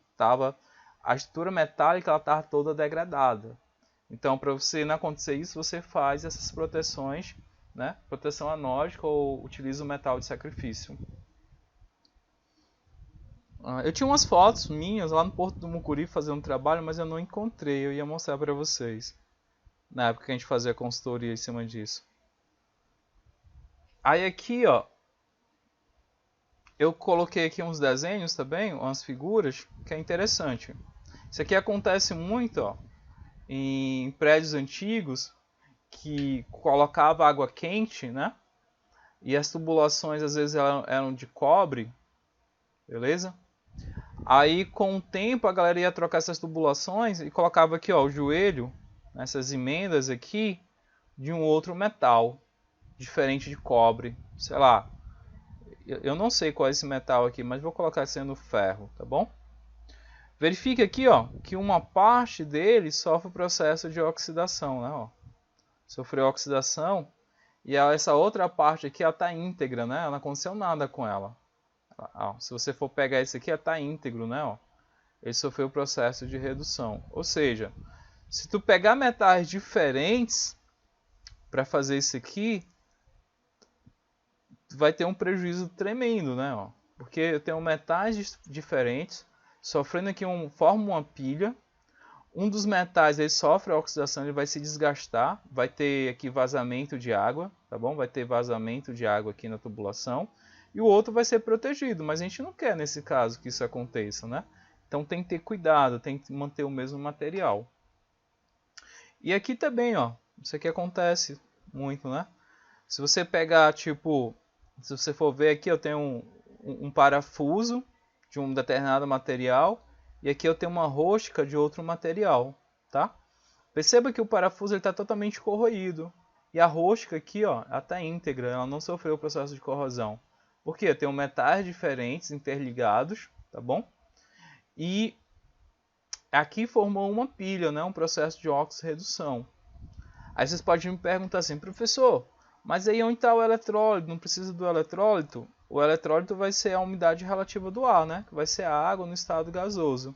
A estrutura metálica estava toda degradada. Então, para você não acontecer isso, você faz essas proteções, né? Proteção anódica ou utiliza o metal de sacrifício. Eu tinha umas fotos minhas lá no Porto do Mucuripe fazendo um trabalho, mas eu não encontrei. Eu ia mostrar para vocês. Na época que a gente fazia consultoria em cima disso. Aí aqui, ó, eu coloquei aqui uns desenhos também, umas figuras, que é interessante. Isso aqui acontece muito, ó, em prédios antigos, que colocava água quente, né? E as tubulações às vezes eram de cobre, beleza? Aí com o tempo a galera ia trocar essas tubulações e colocava aqui, ó, o joelho, nessas emendas aqui, de um outro metal, diferente de cobre, sei lá. Eu não sei qual é esse metal aqui, mas vou colocar sendo ferro, tá bom? Verifique aqui, ó, que uma parte dele sofre o processo de oxidação, né? Ó. Sofreu oxidação e essa outra parte aqui está íntegra, né? Não aconteceu nada com ela. Ó, se você for pegar esse aqui, está íntegro, né? Ó. Ele sofreu o processo de redução. Ou seja, se tu pegar metais diferentes para fazer isso aqui, tu vai ter um prejuízo tremendo, né? Ó. Porque eu tenho metais diferentes sofrendo aqui forma uma pilha. Um dos metais ele sofre a oxidação, ele vai se desgastar, vai ter aqui vazamento de água, tá bom? Vai ter vazamento de água aqui na tubulação. E o outro vai ser protegido, mas a gente não quer nesse caso que isso aconteça, né? Então tem que ter cuidado, tem que manter o mesmo material. E aqui também, ó, isso aqui acontece muito, né? Se você pegar, tipo, se você for ver aqui, eu tenho um parafuso de um determinado material e aqui eu tenho uma rosca de outro material, tá? Perceba que o parafuso está totalmente corroído e a rosca aqui, ó, ela está íntegra, ela não sofreu o processo de corrosão. Por quê? Eu tenho metais diferentes interligados, tá bom? E aqui formou uma pilha, né? Um processo de oxirredução. Aí vocês podem me perguntar assim, professor, mas aí onde está o eletrólito? Não precisa do eletrólito? O eletrólito vai ser a umidade relativa do ar, né? Que vai ser a água no estado gasoso.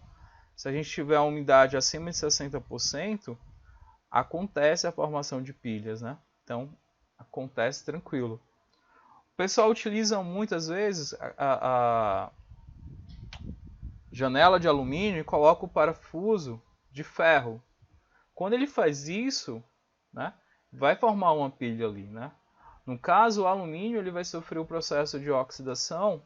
Se a gente tiver a umidade acima de 60%, acontece a formação de pilhas, né? Então, acontece tranquilo. O pessoal utiliza muitas vezes a janela de alumínio e coloca o parafuso de ferro. Quando ele faz isso, né, vai formar uma pilha ali, né? No caso, o alumínio ele vai sofrer o processo de oxidação,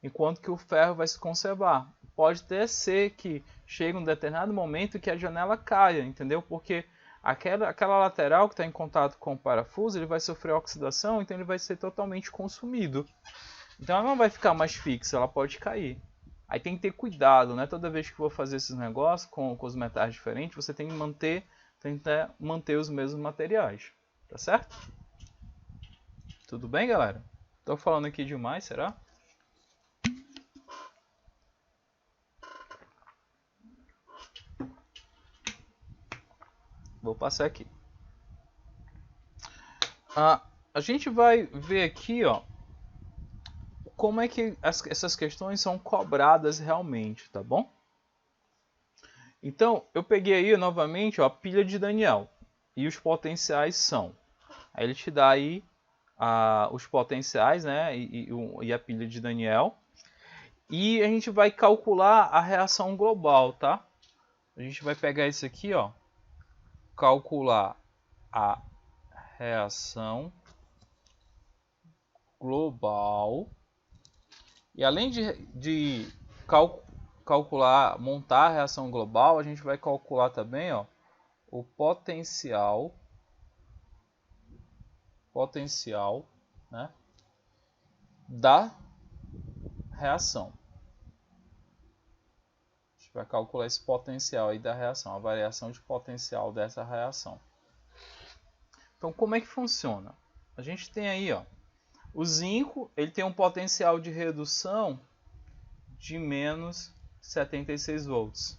enquanto que o ferro vai se conservar. Pode até ser que chegue um determinado momento que a janela caia, entendeu? Porque aquela lateral que está em contato com o parafuso, ele vai sofrer oxidação, então ele vai ser totalmente consumido. Então ela não vai ficar mais fixa, ela pode cair. Aí tem que ter cuidado, né? Toda vez que for fazer esses negócios com os metais diferentes, você tem que tentar manter os mesmos materiais, tá certo? Tudo bem, galera? Tô falando aqui demais, será? Vou passar aqui. A gente vai ver aqui, ó, como é que essas questões são cobradas realmente, tá bom? Então, eu peguei aí novamente, ó, a pilha de Daniel e os potenciais são. Aí ele te dá aí os potenciais, né, e a pilha de Daniel. E a gente vai calcular a reação global, tá? A gente vai pegar isso aqui, ó, calcular a reação global. E além de calcular, montar a reação global, a gente vai calcular também, ó, o potencial, né, da reação. A gente vai calcular esse potencial aí da reação, a variação de potencial dessa reação. Então, como é que funciona? A gente tem aí, ó, o zinco, ele tem um potencial de redução de menos 76 volts.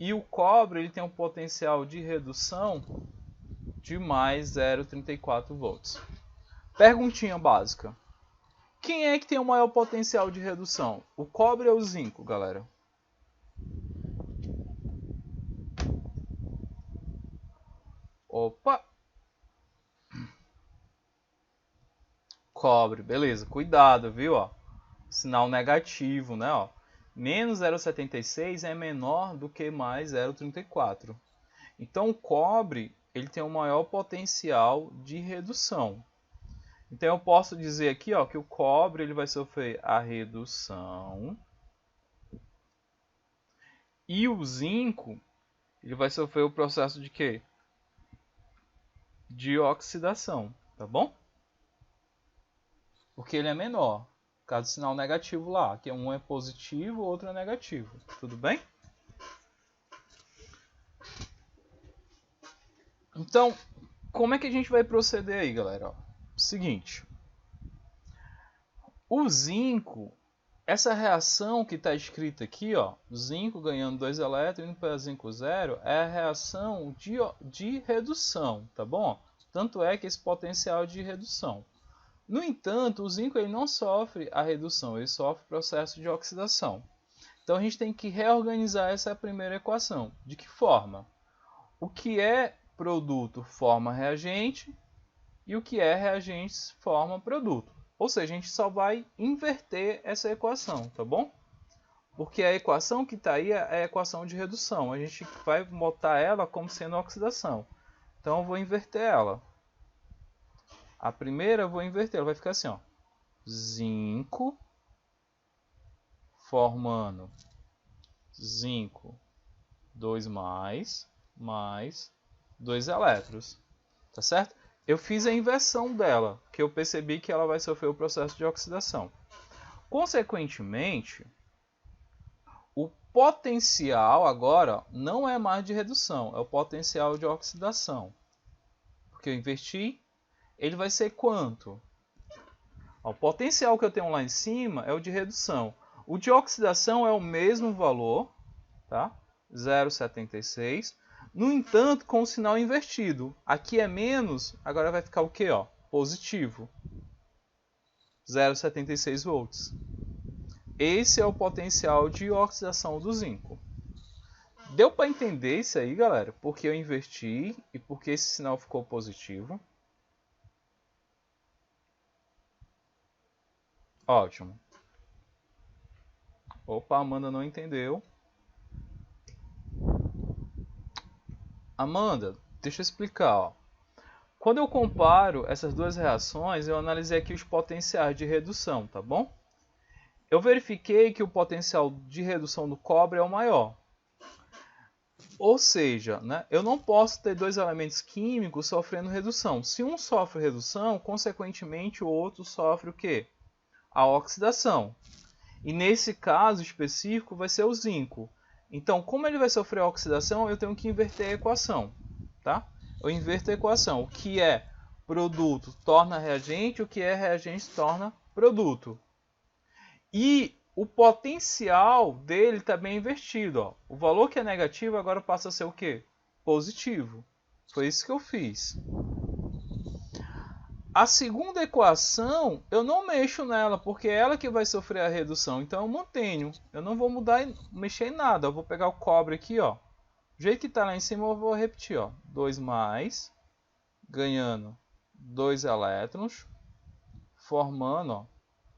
E o cobre, ele tem um potencial de redução de mais 0,34 volts. Perguntinha básica. Quem é que tem o maior potencial de redução? O cobre ou o zinco, galera? Opa! Cobre, beleza. Cuidado, viu? Ó. Sinal negativo, né? Ó. Menos 0,76 é menor do que mais 0,34. Então o cobre, ele tem um maior potencial de redução. Então eu posso dizer aqui, ó, que o cobre ele vai sofrer a redução e o zinco ele vai sofrer o processo de quê? De oxidação, tá bom? Porque ele é menor. Caso do sinal negativo lá, que um é positivo, o outro é negativo. Tudo bem? Então, como é que a gente vai proceder aí, galera? Ó, seguinte. O zinco, essa reação que está escrita aqui, ó, zinco ganhando 2 elétrons indo para zinco 0, é a reação de redução, tá bom? Tanto é que esse potencial de redução. No entanto, o zinco ele não sofre a redução, ele sofre o processo de oxidação. Então a gente tem que reorganizar essa primeira equação. De que forma? O que é produto forma reagente e o que é reagente forma produto. Ou seja, a gente só vai inverter essa equação, tá bom? Porque a equação que está aí é a equação de redução. A gente vai botar ela como sendo oxidação. Então eu vou inverter ela. A primeira eu vou inverter, ela vai ficar assim, ó. Zinco formando zinco 2 mais 2 elétrons, tá certo? Eu fiz a inversão dela, que eu percebi que ela vai sofrer o processo de oxidação. Consequentemente, o potencial agora não é mais de redução, é o potencial de oxidação. Porque eu inverti, ele vai ser quanto? O potencial que eu tenho lá em cima é o de redução. O de oxidação é o mesmo valor, tá? 0,76. No entanto, com o sinal invertido. Aqui é menos, agora vai ficar o quê? Ó? Positivo. 0,76 volts. Esse é o potencial de oxidação do zinco. Deu para entender isso aí, galera? Porque eu inverti e porque esse sinal ficou positivo. Ótimo. Opa, a Amanda não entendeu. Amanda, deixa eu explicar. Ó. Quando eu comparo essas duas reações, eu analisei aqui os potenciais de redução, tá bom? Eu verifiquei que o potencial de redução do cobre é o maior. Ou seja, né, eu não posso ter dois elementos químicos sofrendo redução. Se um sofre redução, consequentemente o outro sofre o quê? A oxidação. E nesse caso específico vai ser o zinco. Então, como ele vai sofrer oxidação, eu tenho que inverter a equação. Tá? Eu inverto a equação. O que é produto torna reagente, o que é reagente torna produto. E o potencial dele está bem invertido. Ó. O valor que é negativo agora passa a ser o quê? Positivo. Foi isso que eu fiz. A segunda equação, eu não mexo nela, porque é ela que vai sofrer a redução. Então eu mantenho. Eu não vou mudar, mexer em nada. Eu vou pegar o cobre aqui, ó. Do jeito que está lá em cima, eu vou repetir, ó. 2 mais, ganhando 2 elétrons, formando, ó,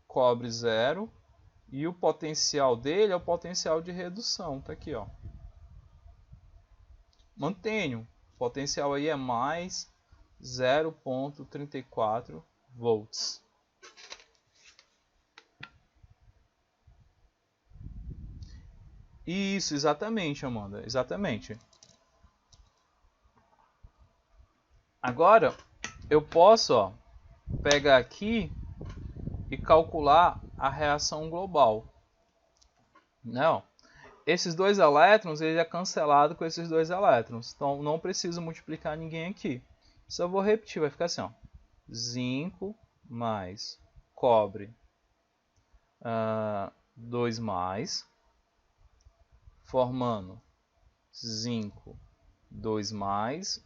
cobre 0. E o potencial dele é o potencial de redução. Tá aqui, ó. Mantenho. O potencial aí é mais 0,34 volts. Isso, exatamente, Amanda. Exatamente. Agora, eu posso, ó, pegar aqui e calcular a reação global. Não. Esses 2 elétrons, ele é cancelado com esses 2 elétrons. Então, não preciso multiplicar ninguém aqui. Só vou repetir, vai ficar assim, ó. Zinco mais cobre 2 mais, formando zinco 2 mais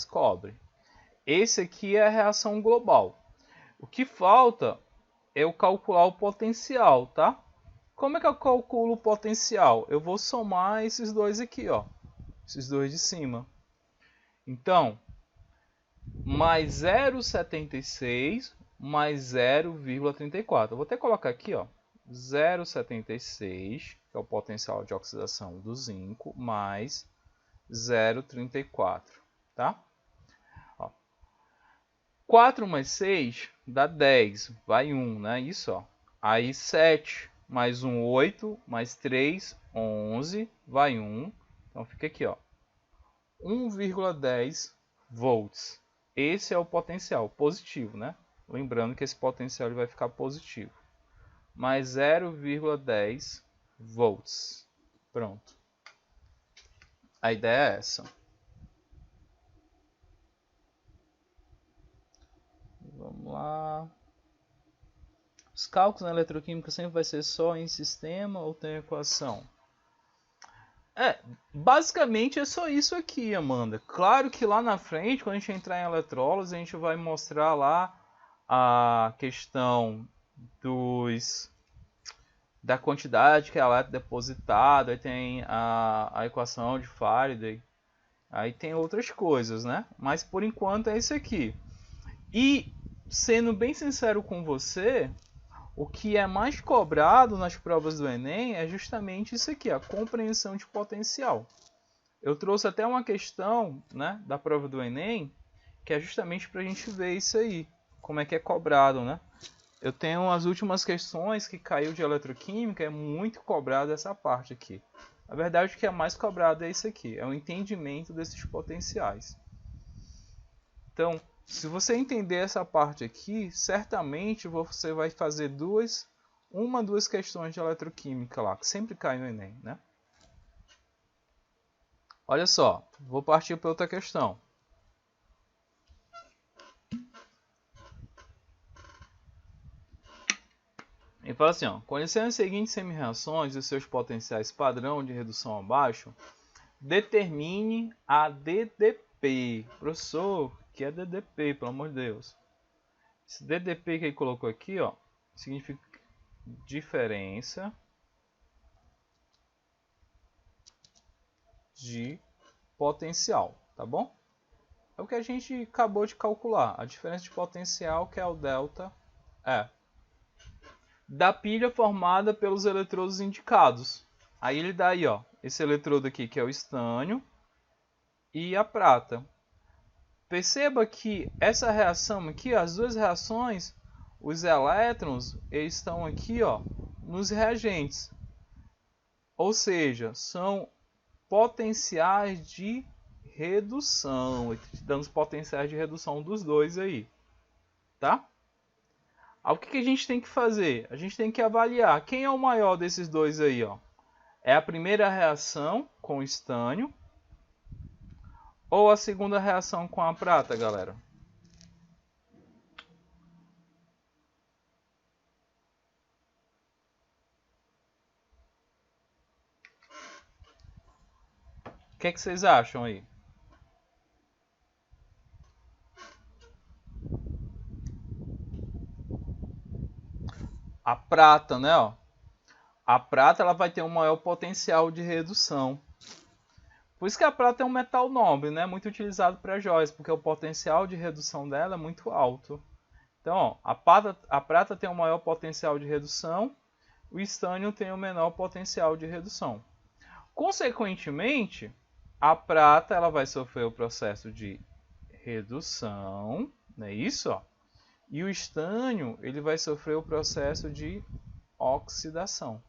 cobre. Esse aqui é a reação global. O que falta é eu calcular o potencial, tá? Como é que eu calculo o potencial? Eu vou somar esses dois aqui, ó. Esses dois de cima. Então, mais 0,76 mais 0,34. Eu vou até colocar aqui, ó, 0,76, que é o potencial de oxidação do zinco, mais 0,34, tá? Ó. 4 mais 6 dá 10, vai 1, né? Isso, ó. Aí 7 mais 1, 8, mais 3, 11, vai 1. Então fica aqui, ó, 1,10 volts. Esse é o potencial positivo, né? Lembrando que esse potencial ele vai ficar positivo. Mais 0,10 volts. Pronto. A ideia é essa. Vamos lá. Os cálculos na eletroquímica sempre vai ser só em sistema ou tem equação? Basicamente é só isso aqui, Amanda. Claro que lá na frente, quando a gente entrar em eletrólise, a gente vai mostrar lá a questão da quantidade que é elétron depositado, aí tem a equação de Faraday, aí tem outras coisas, né? Mas por enquanto é isso aqui. E sendo bem sincero com você, o que é mais cobrado nas provas do Enem é justamente isso aqui, a compreensão de potencial. Eu trouxe até uma questão, né, da prova do Enem, que é justamente para a gente ver isso aí, como é que é cobrado, né? Eu tenho as últimas questões que caiu de eletroquímica, é muito cobrado essa parte aqui. Na verdade, o que é mais cobrado é isso aqui, é o entendimento desses potenciais. Então, se você entender essa parte aqui, certamente você vai fazer duas questões de eletroquímica lá, que sempre cai no Enem, né? Olha só, vou partir para outra questão. Ele fala assim, ó, conhecendo as seguintes semi-reações e seus potenciais padrão de redução abaixo, determine a DDP. Professor, que é DDP, pelo amor de Deus? Esse DDP que ele colocou aqui, ó, significa diferença de potencial, tá bom? É o que a gente acabou de calcular, a diferença de potencial, que é o delta E, da pilha formada pelos eletrodos indicados. Aí ele dá aí, ó, esse eletrodo aqui que é o estânio e a prata. Perceba que essa reação aqui, as duas reações, os elétrons eles estão aqui, ó, nos reagentes. Ou seja, são potenciais de redução, dando os potenciais de redução dos dois aí, tá? Aí, o que a gente tem que fazer? A gente tem que avaliar quem é o maior desses dois aí, ó. É a primeira reação com o estânio ou a segunda reação com a prata, galera? O que vocês acham aí? A prata, né? Ó. A prata ela vai ter um maior potencial de redução. Por isso que a prata é um metal nobre, né? Muito utilizado para joias, porque o potencial de redução dela é muito alto. Então, ó, a prata tem um maior potencial de redução, o estânio tem o menor potencial de redução. Consequentemente, a prata ela vai sofrer o processo de redução, não é isso? Ó? E o estânio ele vai sofrer o processo de oxidação.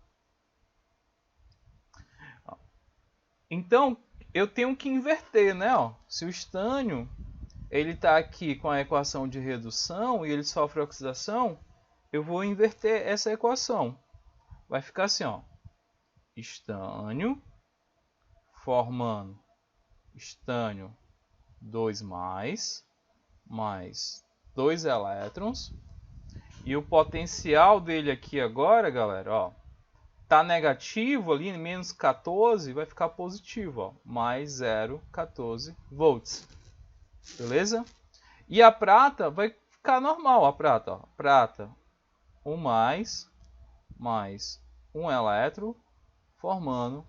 Então, eu tenho que inverter, né? Ó. Se o estânio ele está aqui com a equação de redução e ele sofre oxidação, eu vou inverter essa equação. Vai ficar assim, ó. Estânio formando estânio 2 mais 2 elétrons. E o potencial dele aqui agora, galera, ó, tá negativo ali, menos 14, vai ficar positivo, ó, mais 0,14 volts. Beleza? E a prata vai ficar normal, a prata, ó. Prata 1 mais 1 elétron, formando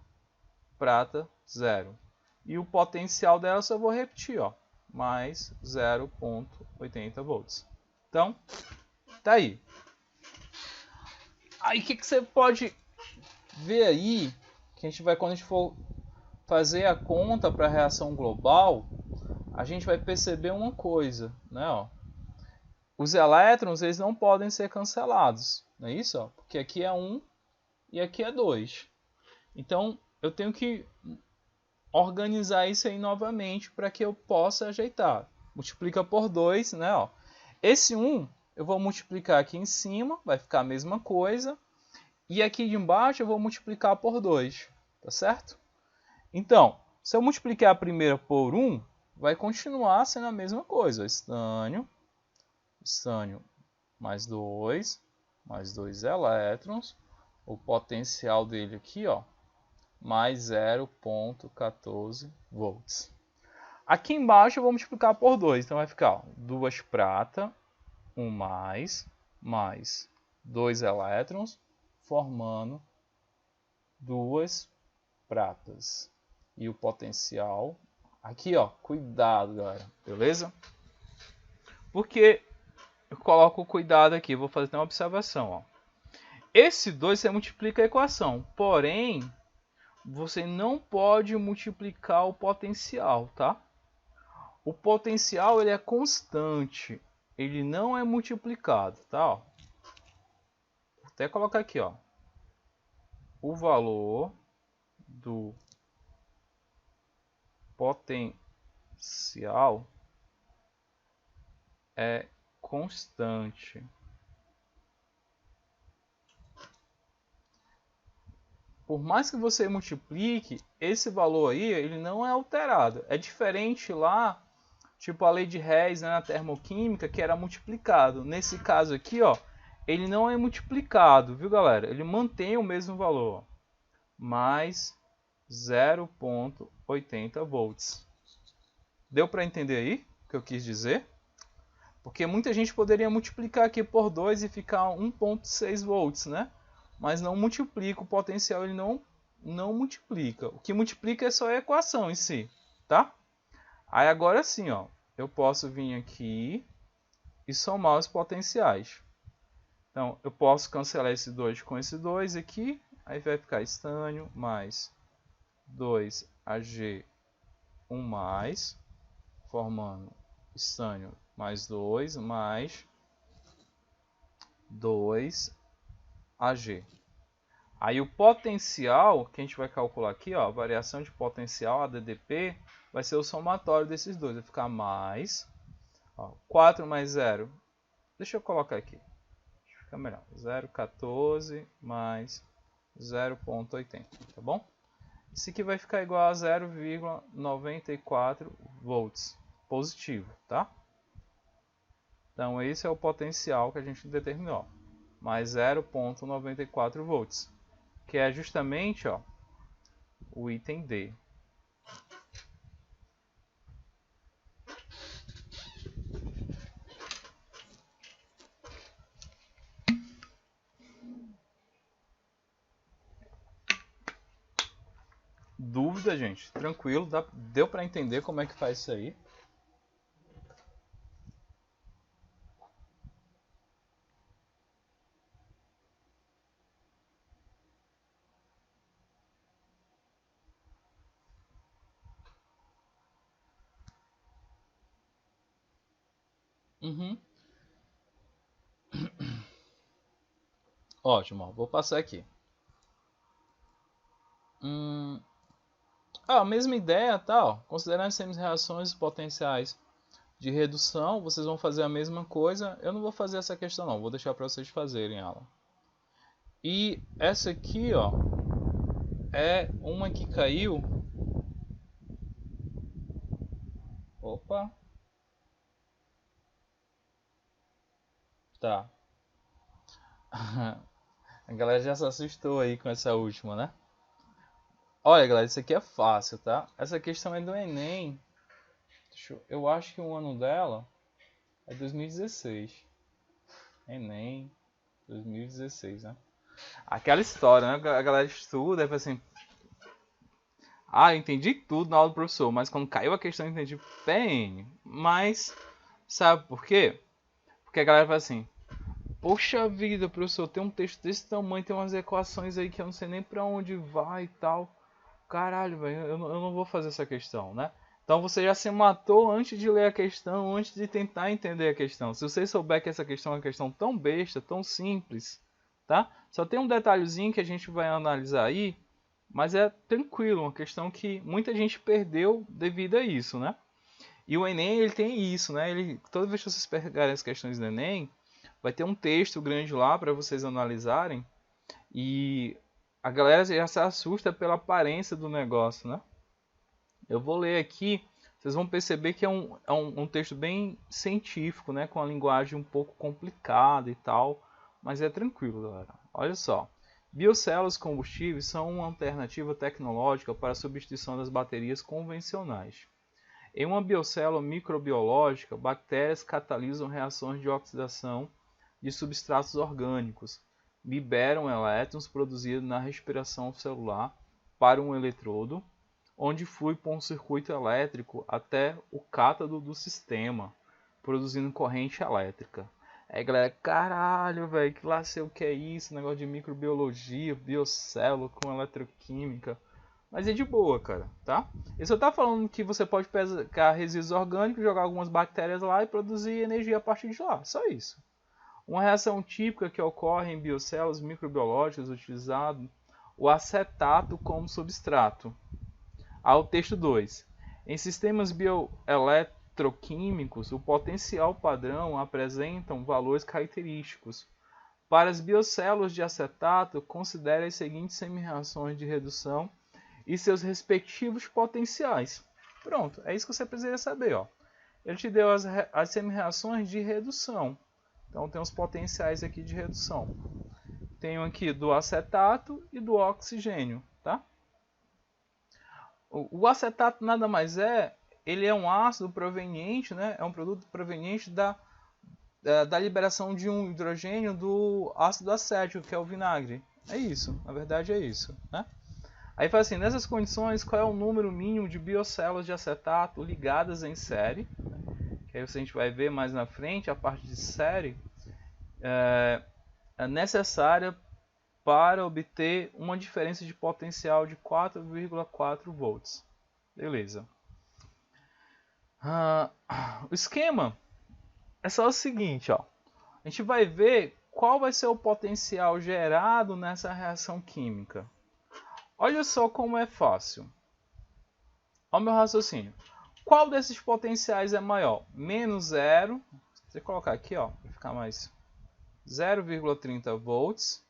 prata 0. E o potencial dela eu só vou repetir, ó, mais 0,80 volts. Então, tá aí. Aí o que você pode ver aí, que a gente vai, quando a gente for fazer a conta para a reação global, a gente vai perceber uma coisa, né? Ó. Os elétrons eles não podem ser cancelados, não é isso? Ó? Porque aqui é 1 e aqui é 2. Então eu tenho que organizar isso aí novamente para que eu possa ajeitar. Multiplica por 2, né? Ó. Esse 1 eu vou multiplicar aqui em cima, vai ficar a mesma coisa. E aqui de embaixo eu vou multiplicar por 2, tá certo? Então, se eu multiplicar a primeira por 1, vai continuar sendo a mesma coisa. Estânio mais 2 elétrons. O potencial dele aqui, ó, mais 0,14 volts. Aqui embaixo eu vou multiplicar por 2, então vai ficar ó, 2 prata, 1 mais 2 elétrons, formando 2 pratas. E o potencial, aqui ó, cuidado galera, beleza? Porque eu coloco o cuidado aqui, vou fazer uma observação. Ó. Esse 2 você multiplica a equação, porém, você não pode multiplicar o potencial, tá? O potencial ele é constante, ele não é multiplicado, tá? Ó. Vou até colocar aqui, ó. O valor do potencial é constante. Por mais que você multiplique, esse valor aí ele não é alterado. É diferente lá, tipo a lei de Hess, né, na termoquímica, que era multiplicado. Nesse caso aqui, ó, ele não é multiplicado, viu galera? Ele mantém o mesmo valor, ó, mais 0,80 volts. Deu para entender aí o que eu quis dizer? Porque muita gente poderia multiplicar aqui por 2 e ficar 1,6 volts, né? Mas não multiplica, o potencial ele não multiplica. O que multiplica é só a equação em si, tá? Aí agora sim, ó, eu posso vir aqui e somar os potenciais. Então, eu posso cancelar esse 2 com esse 2 aqui, aí vai ficar estânio mais 2Ag1+, formando estânio mais 2 mais 2Ag. Aí o potencial que a gente vai calcular aqui, ó, a variação de potencial, a DDP, vai ser o somatório desses dois. Vai ficar mais, ó, 4 mais 0. Deixa eu colocar aqui. ficar melhor. 0,14 mais 0,80, tá bom? Isso aqui vai ficar igual a 0,94 volts positivo, tá? Então esse é o potencial que a gente determinou, mais 0,94 volts, que é justamente, ó, o item D. Dúvida, gente? Tranquilo, deu para entender como é que faz isso aí? Uhum. Ótimo, ó, vou passar aqui. A mesma ideia, tá? Ó, considerando as semi-reações potenciais de redução, vocês vão fazer a mesma coisa. Eu não vou fazer essa questão não, vou deixar para vocês fazerem ela. E essa aqui, ó, é uma que caiu. Opa. Tá. A galera já se assustou aí com essa última, né? Olha, galera, isso aqui é fácil, tá? Essa questão é do Enem. Eu acho que o ano dela é 2016. Enem 2016, né? Aquela história, né? A galera estuda e fala assim: ah, eu entendi tudo na aula do professor, mas quando caiu a questão eu entendi PN. Mas, sabe por quê? Porque a galera fala assim: poxa vida, professor, tem um texto desse tamanho, tem umas equações aí que eu não sei nem pra onde vai e tal. Caralho, velho, eu não vou fazer essa questão, né? Então você já se matou antes de ler a questão, antes de tentar entender a questão. Se você souber que essa questão é uma questão tão besta, tão simples, tá? Só tem um detalhezinho que a gente vai analisar aí, mas é tranquilo, uma questão que muita gente perdeu devido a isso, né? E o Enem, ele tem isso, né? Toda vez que vocês pegarem as questões do Enem, vai ter um texto grande lá para vocês analisarem. E a galera já se assusta pela aparência do negócio, né? Eu vou ler aqui, vocês vão perceber que é um texto bem científico, né? Com a linguagem um pouco complicada e tal, mas é tranquilo, galera. Olha só. Biocélulas combustíveis são uma alternativa tecnológica para a substituição das baterias convencionais. Em uma biocélula microbiológica, bactérias catalisam reações de oxidação de substratos orgânicos, liberam elétrons produzidos na respiração celular para um eletrodo, onde flui por um circuito elétrico até o cátodo do sistema, produzindo corrente elétrica. Aí galera, caralho, velho, que lá sei o que é isso, negócio de microbiologia, biocélula com eletroquímica. Mas é de boa, cara, tá? Ele só tá falando que você pode pegar resíduos orgânicos, jogar algumas bactérias lá e produzir energia a partir de lá. Só isso. Uma reação típica que ocorre em biocélulas microbiológicas utilizando o acetato como substrato. Ao texto 2. Em sistemas bioeletroquímicos, o potencial padrão apresenta valores característicos. Para as biocélulas de acetato, considere as seguintes semi-reações de redução e seus respectivos potenciais. Pronto, é isso que você precisa saber. Ó. Ele te deu as semi-reações de redução. Então tem os potenciais aqui de redução. Tenho aqui do acetato e do oxigênio. Tá? O acetato nada mais é, ele é um ácido proveniente, né? É um produto proveniente da liberação de um hidrogênio do ácido acético, que é o vinagre. É isso, na verdade é isso. Né? Aí fala assim, nessas condições, qual é o número mínimo de biocélulas de acetato ligadas em série? Que aí a gente vai ver mais na frente, a parte de série é necessária para obter uma diferença de potencial de 4,4 volts. Beleza. O esquema é só o seguinte, ó. A gente vai ver qual vai ser o potencial gerado nessa reação química. Olha só como é fácil. Olha o meu raciocínio. Qual desses potenciais é maior? Menos zero. Vou colocar aqui, ó, para ficar mais 0,30 volts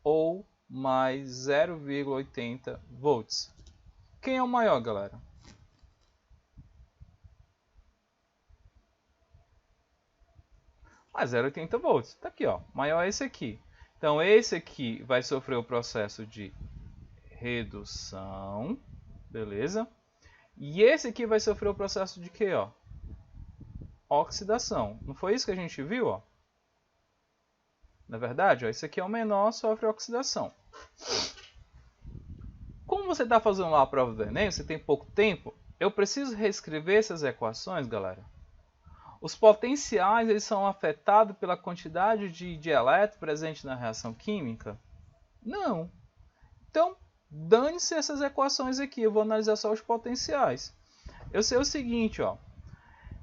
ou mais 0,80 volts. Quem é o maior, galera? Mais 0,80 volts. Tá aqui, ó. Maior é esse aqui. Então, esse aqui vai sofrer o processo de redução. Beleza? E esse aqui vai sofrer o processo de quê, ó? Oxidação. Não foi isso que a gente viu, ó? Na verdade, ó, esse aqui é o menor, sofre oxidação. Como você está fazendo lá a prova do Enem, você tem pouco tempo, eu preciso reescrever essas equações, galera. Os potenciais eles são afetados pela quantidade de elétron presente na reação química? Não. Então, dane-se essas equações aqui, eu vou analisar só os potenciais. Eu sei o seguinte, ó.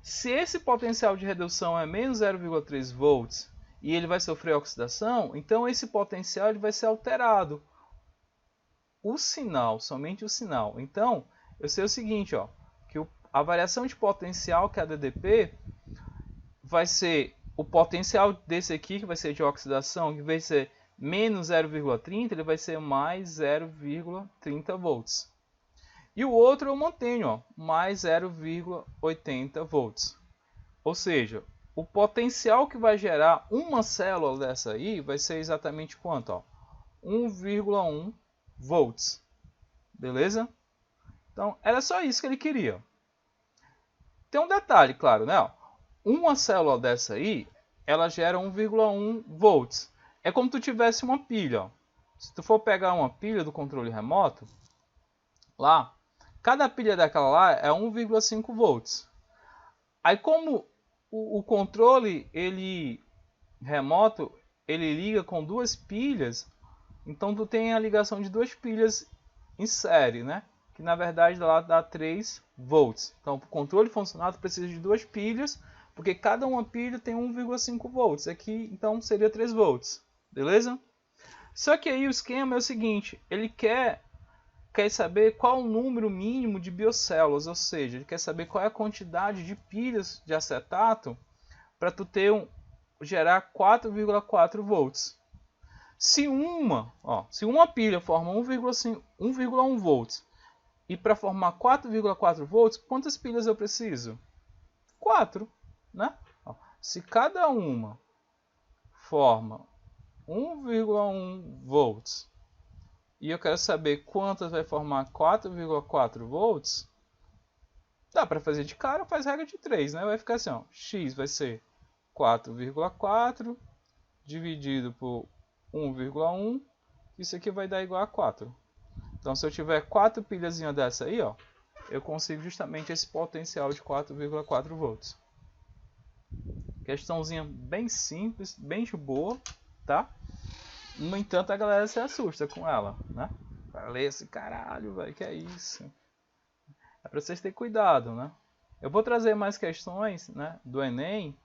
Se esse potencial de redução é menos 0,3 volts e ele vai sofrer oxidação, então esse potencial ele vai ser alterado. O sinal, somente o sinal. Então, eu sei o seguinte, ó, que a variação de potencial, que é a DDP, vai ser o potencial desse aqui, que vai ser de oxidação, que vai ser menos 0,30, ele vai ser mais 0,30 volts. E o outro eu mantenho, ó, mais 0,80 volts. Ou seja, o potencial que vai gerar uma célula dessa aí vai ser exatamente quanto? Ó? 1,1 volts. Beleza? Então, era só isso que ele queria. Tem um detalhe, claro, né? Uma célula dessa aí, ela gera 1,1 volts. É como se tu tivesse uma pilha. Ó. Se tu for pegar uma pilha do controle remoto, lá, cada pilha daquela lá é 1,5 volts. Aí como o controle ele remoto, ele liga com duas pilhas, então tu tem a ligação de duas pilhas em série, né? Que na verdade lá dá 3 volts. Então, para o controle funcionar, tu precisa de duas pilhas, porque cada uma pilha tem 1,5 volts. Aqui, então, seria 3 volts. Beleza? Só que aí o esquema é o seguinte, ele quer saber qual o número mínimo de biocélulas, ou seja, ele quer saber qual é a quantidade de pilhas de acetato para tu ter gerar 4,4 volts. Se uma pilha forma 1,1 volts e para formar 4,4 volts, quantas pilhas eu preciso? 4, né? Se cada uma forma 1,1 volts e eu quero saber quantas vai formar 4,4 volts, dá para fazer de cara, faz regra de 3, né? Vai ficar assim, ó, x vai ser 4,4 dividido por 1,1, isso aqui vai dar igual a 4. Então, se eu tiver 4 pilhazinhas dessa aí, ó, eu consigo justamente esse potencial de 4,4 volts. Questãozinha bem simples, bem de boa, tá? No entanto, a galera se assusta com ela, né? Falei esse caralho, velho, que é isso? É pra vocês terem cuidado, né? Eu vou trazer mais questões, né, do Enem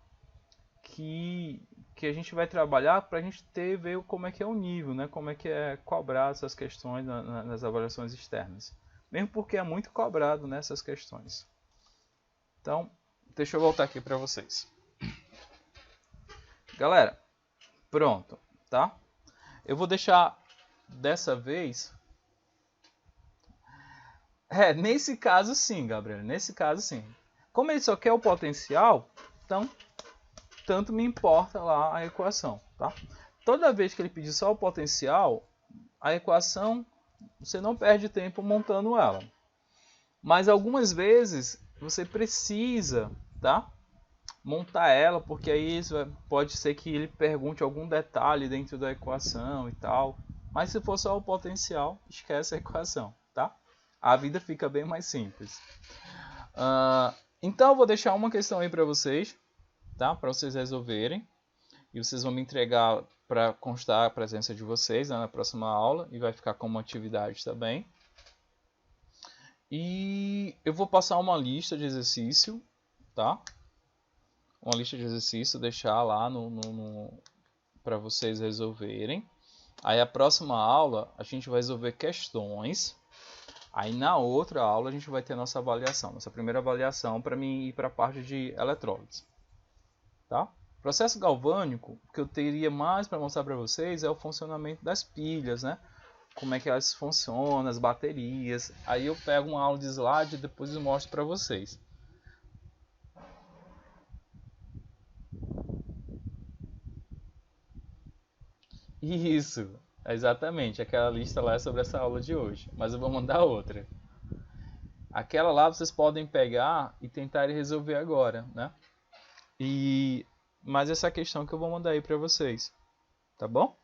que a gente vai trabalhar para a gente ver como é que é o nível, né? Como é que é cobrado essas questões nas avaliações externas. Mesmo porque é muito cobrado nessas questões. Então, deixa eu voltar aqui para vocês. Galera, pronto, tá? Eu vou deixar dessa vez... nesse caso sim, Gabriel, nesse caso sim. Como ele só quer o potencial, então tanto me importa lá a equação, tá? Toda vez que ele pedir só o potencial, a equação você não perde tempo montando ela. Mas algumas vezes você precisa, tá? Montar ela, porque aí pode ser que ele pergunte algum detalhe dentro da equação e tal. Mas se for só o potencial, esquece a equação, tá? A vida fica bem mais simples. Então eu vou deixar uma questão aí para vocês, tá? Para vocês resolverem. E vocês vão me entregar para constar a presença de vocês, né, na próxima aula. E vai ficar como atividade também. E eu vou passar uma lista de exercício, tá? Uma lista de exercício, deixar lá para vocês resolverem. Aí a próxima aula a gente vai resolver questões. Aí na outra aula a gente vai ter a nossa avaliação, nossa primeira avaliação para mim ir para a parte de eletrólise. Tá? Processo galvânico, o que eu teria mais para mostrar para vocês é o funcionamento das pilhas, né? Como é que elas funcionam, as baterias. Aí eu pego uma aula de slide e depois eu mostro para vocês. Isso, exatamente. Aquela lista lá é sobre essa aula de hoje, mas eu vou mandar outra. Aquela lá vocês podem pegar e tentar resolver agora, né? E mas essa questão que eu vou mandar aí para vocês, tá bom?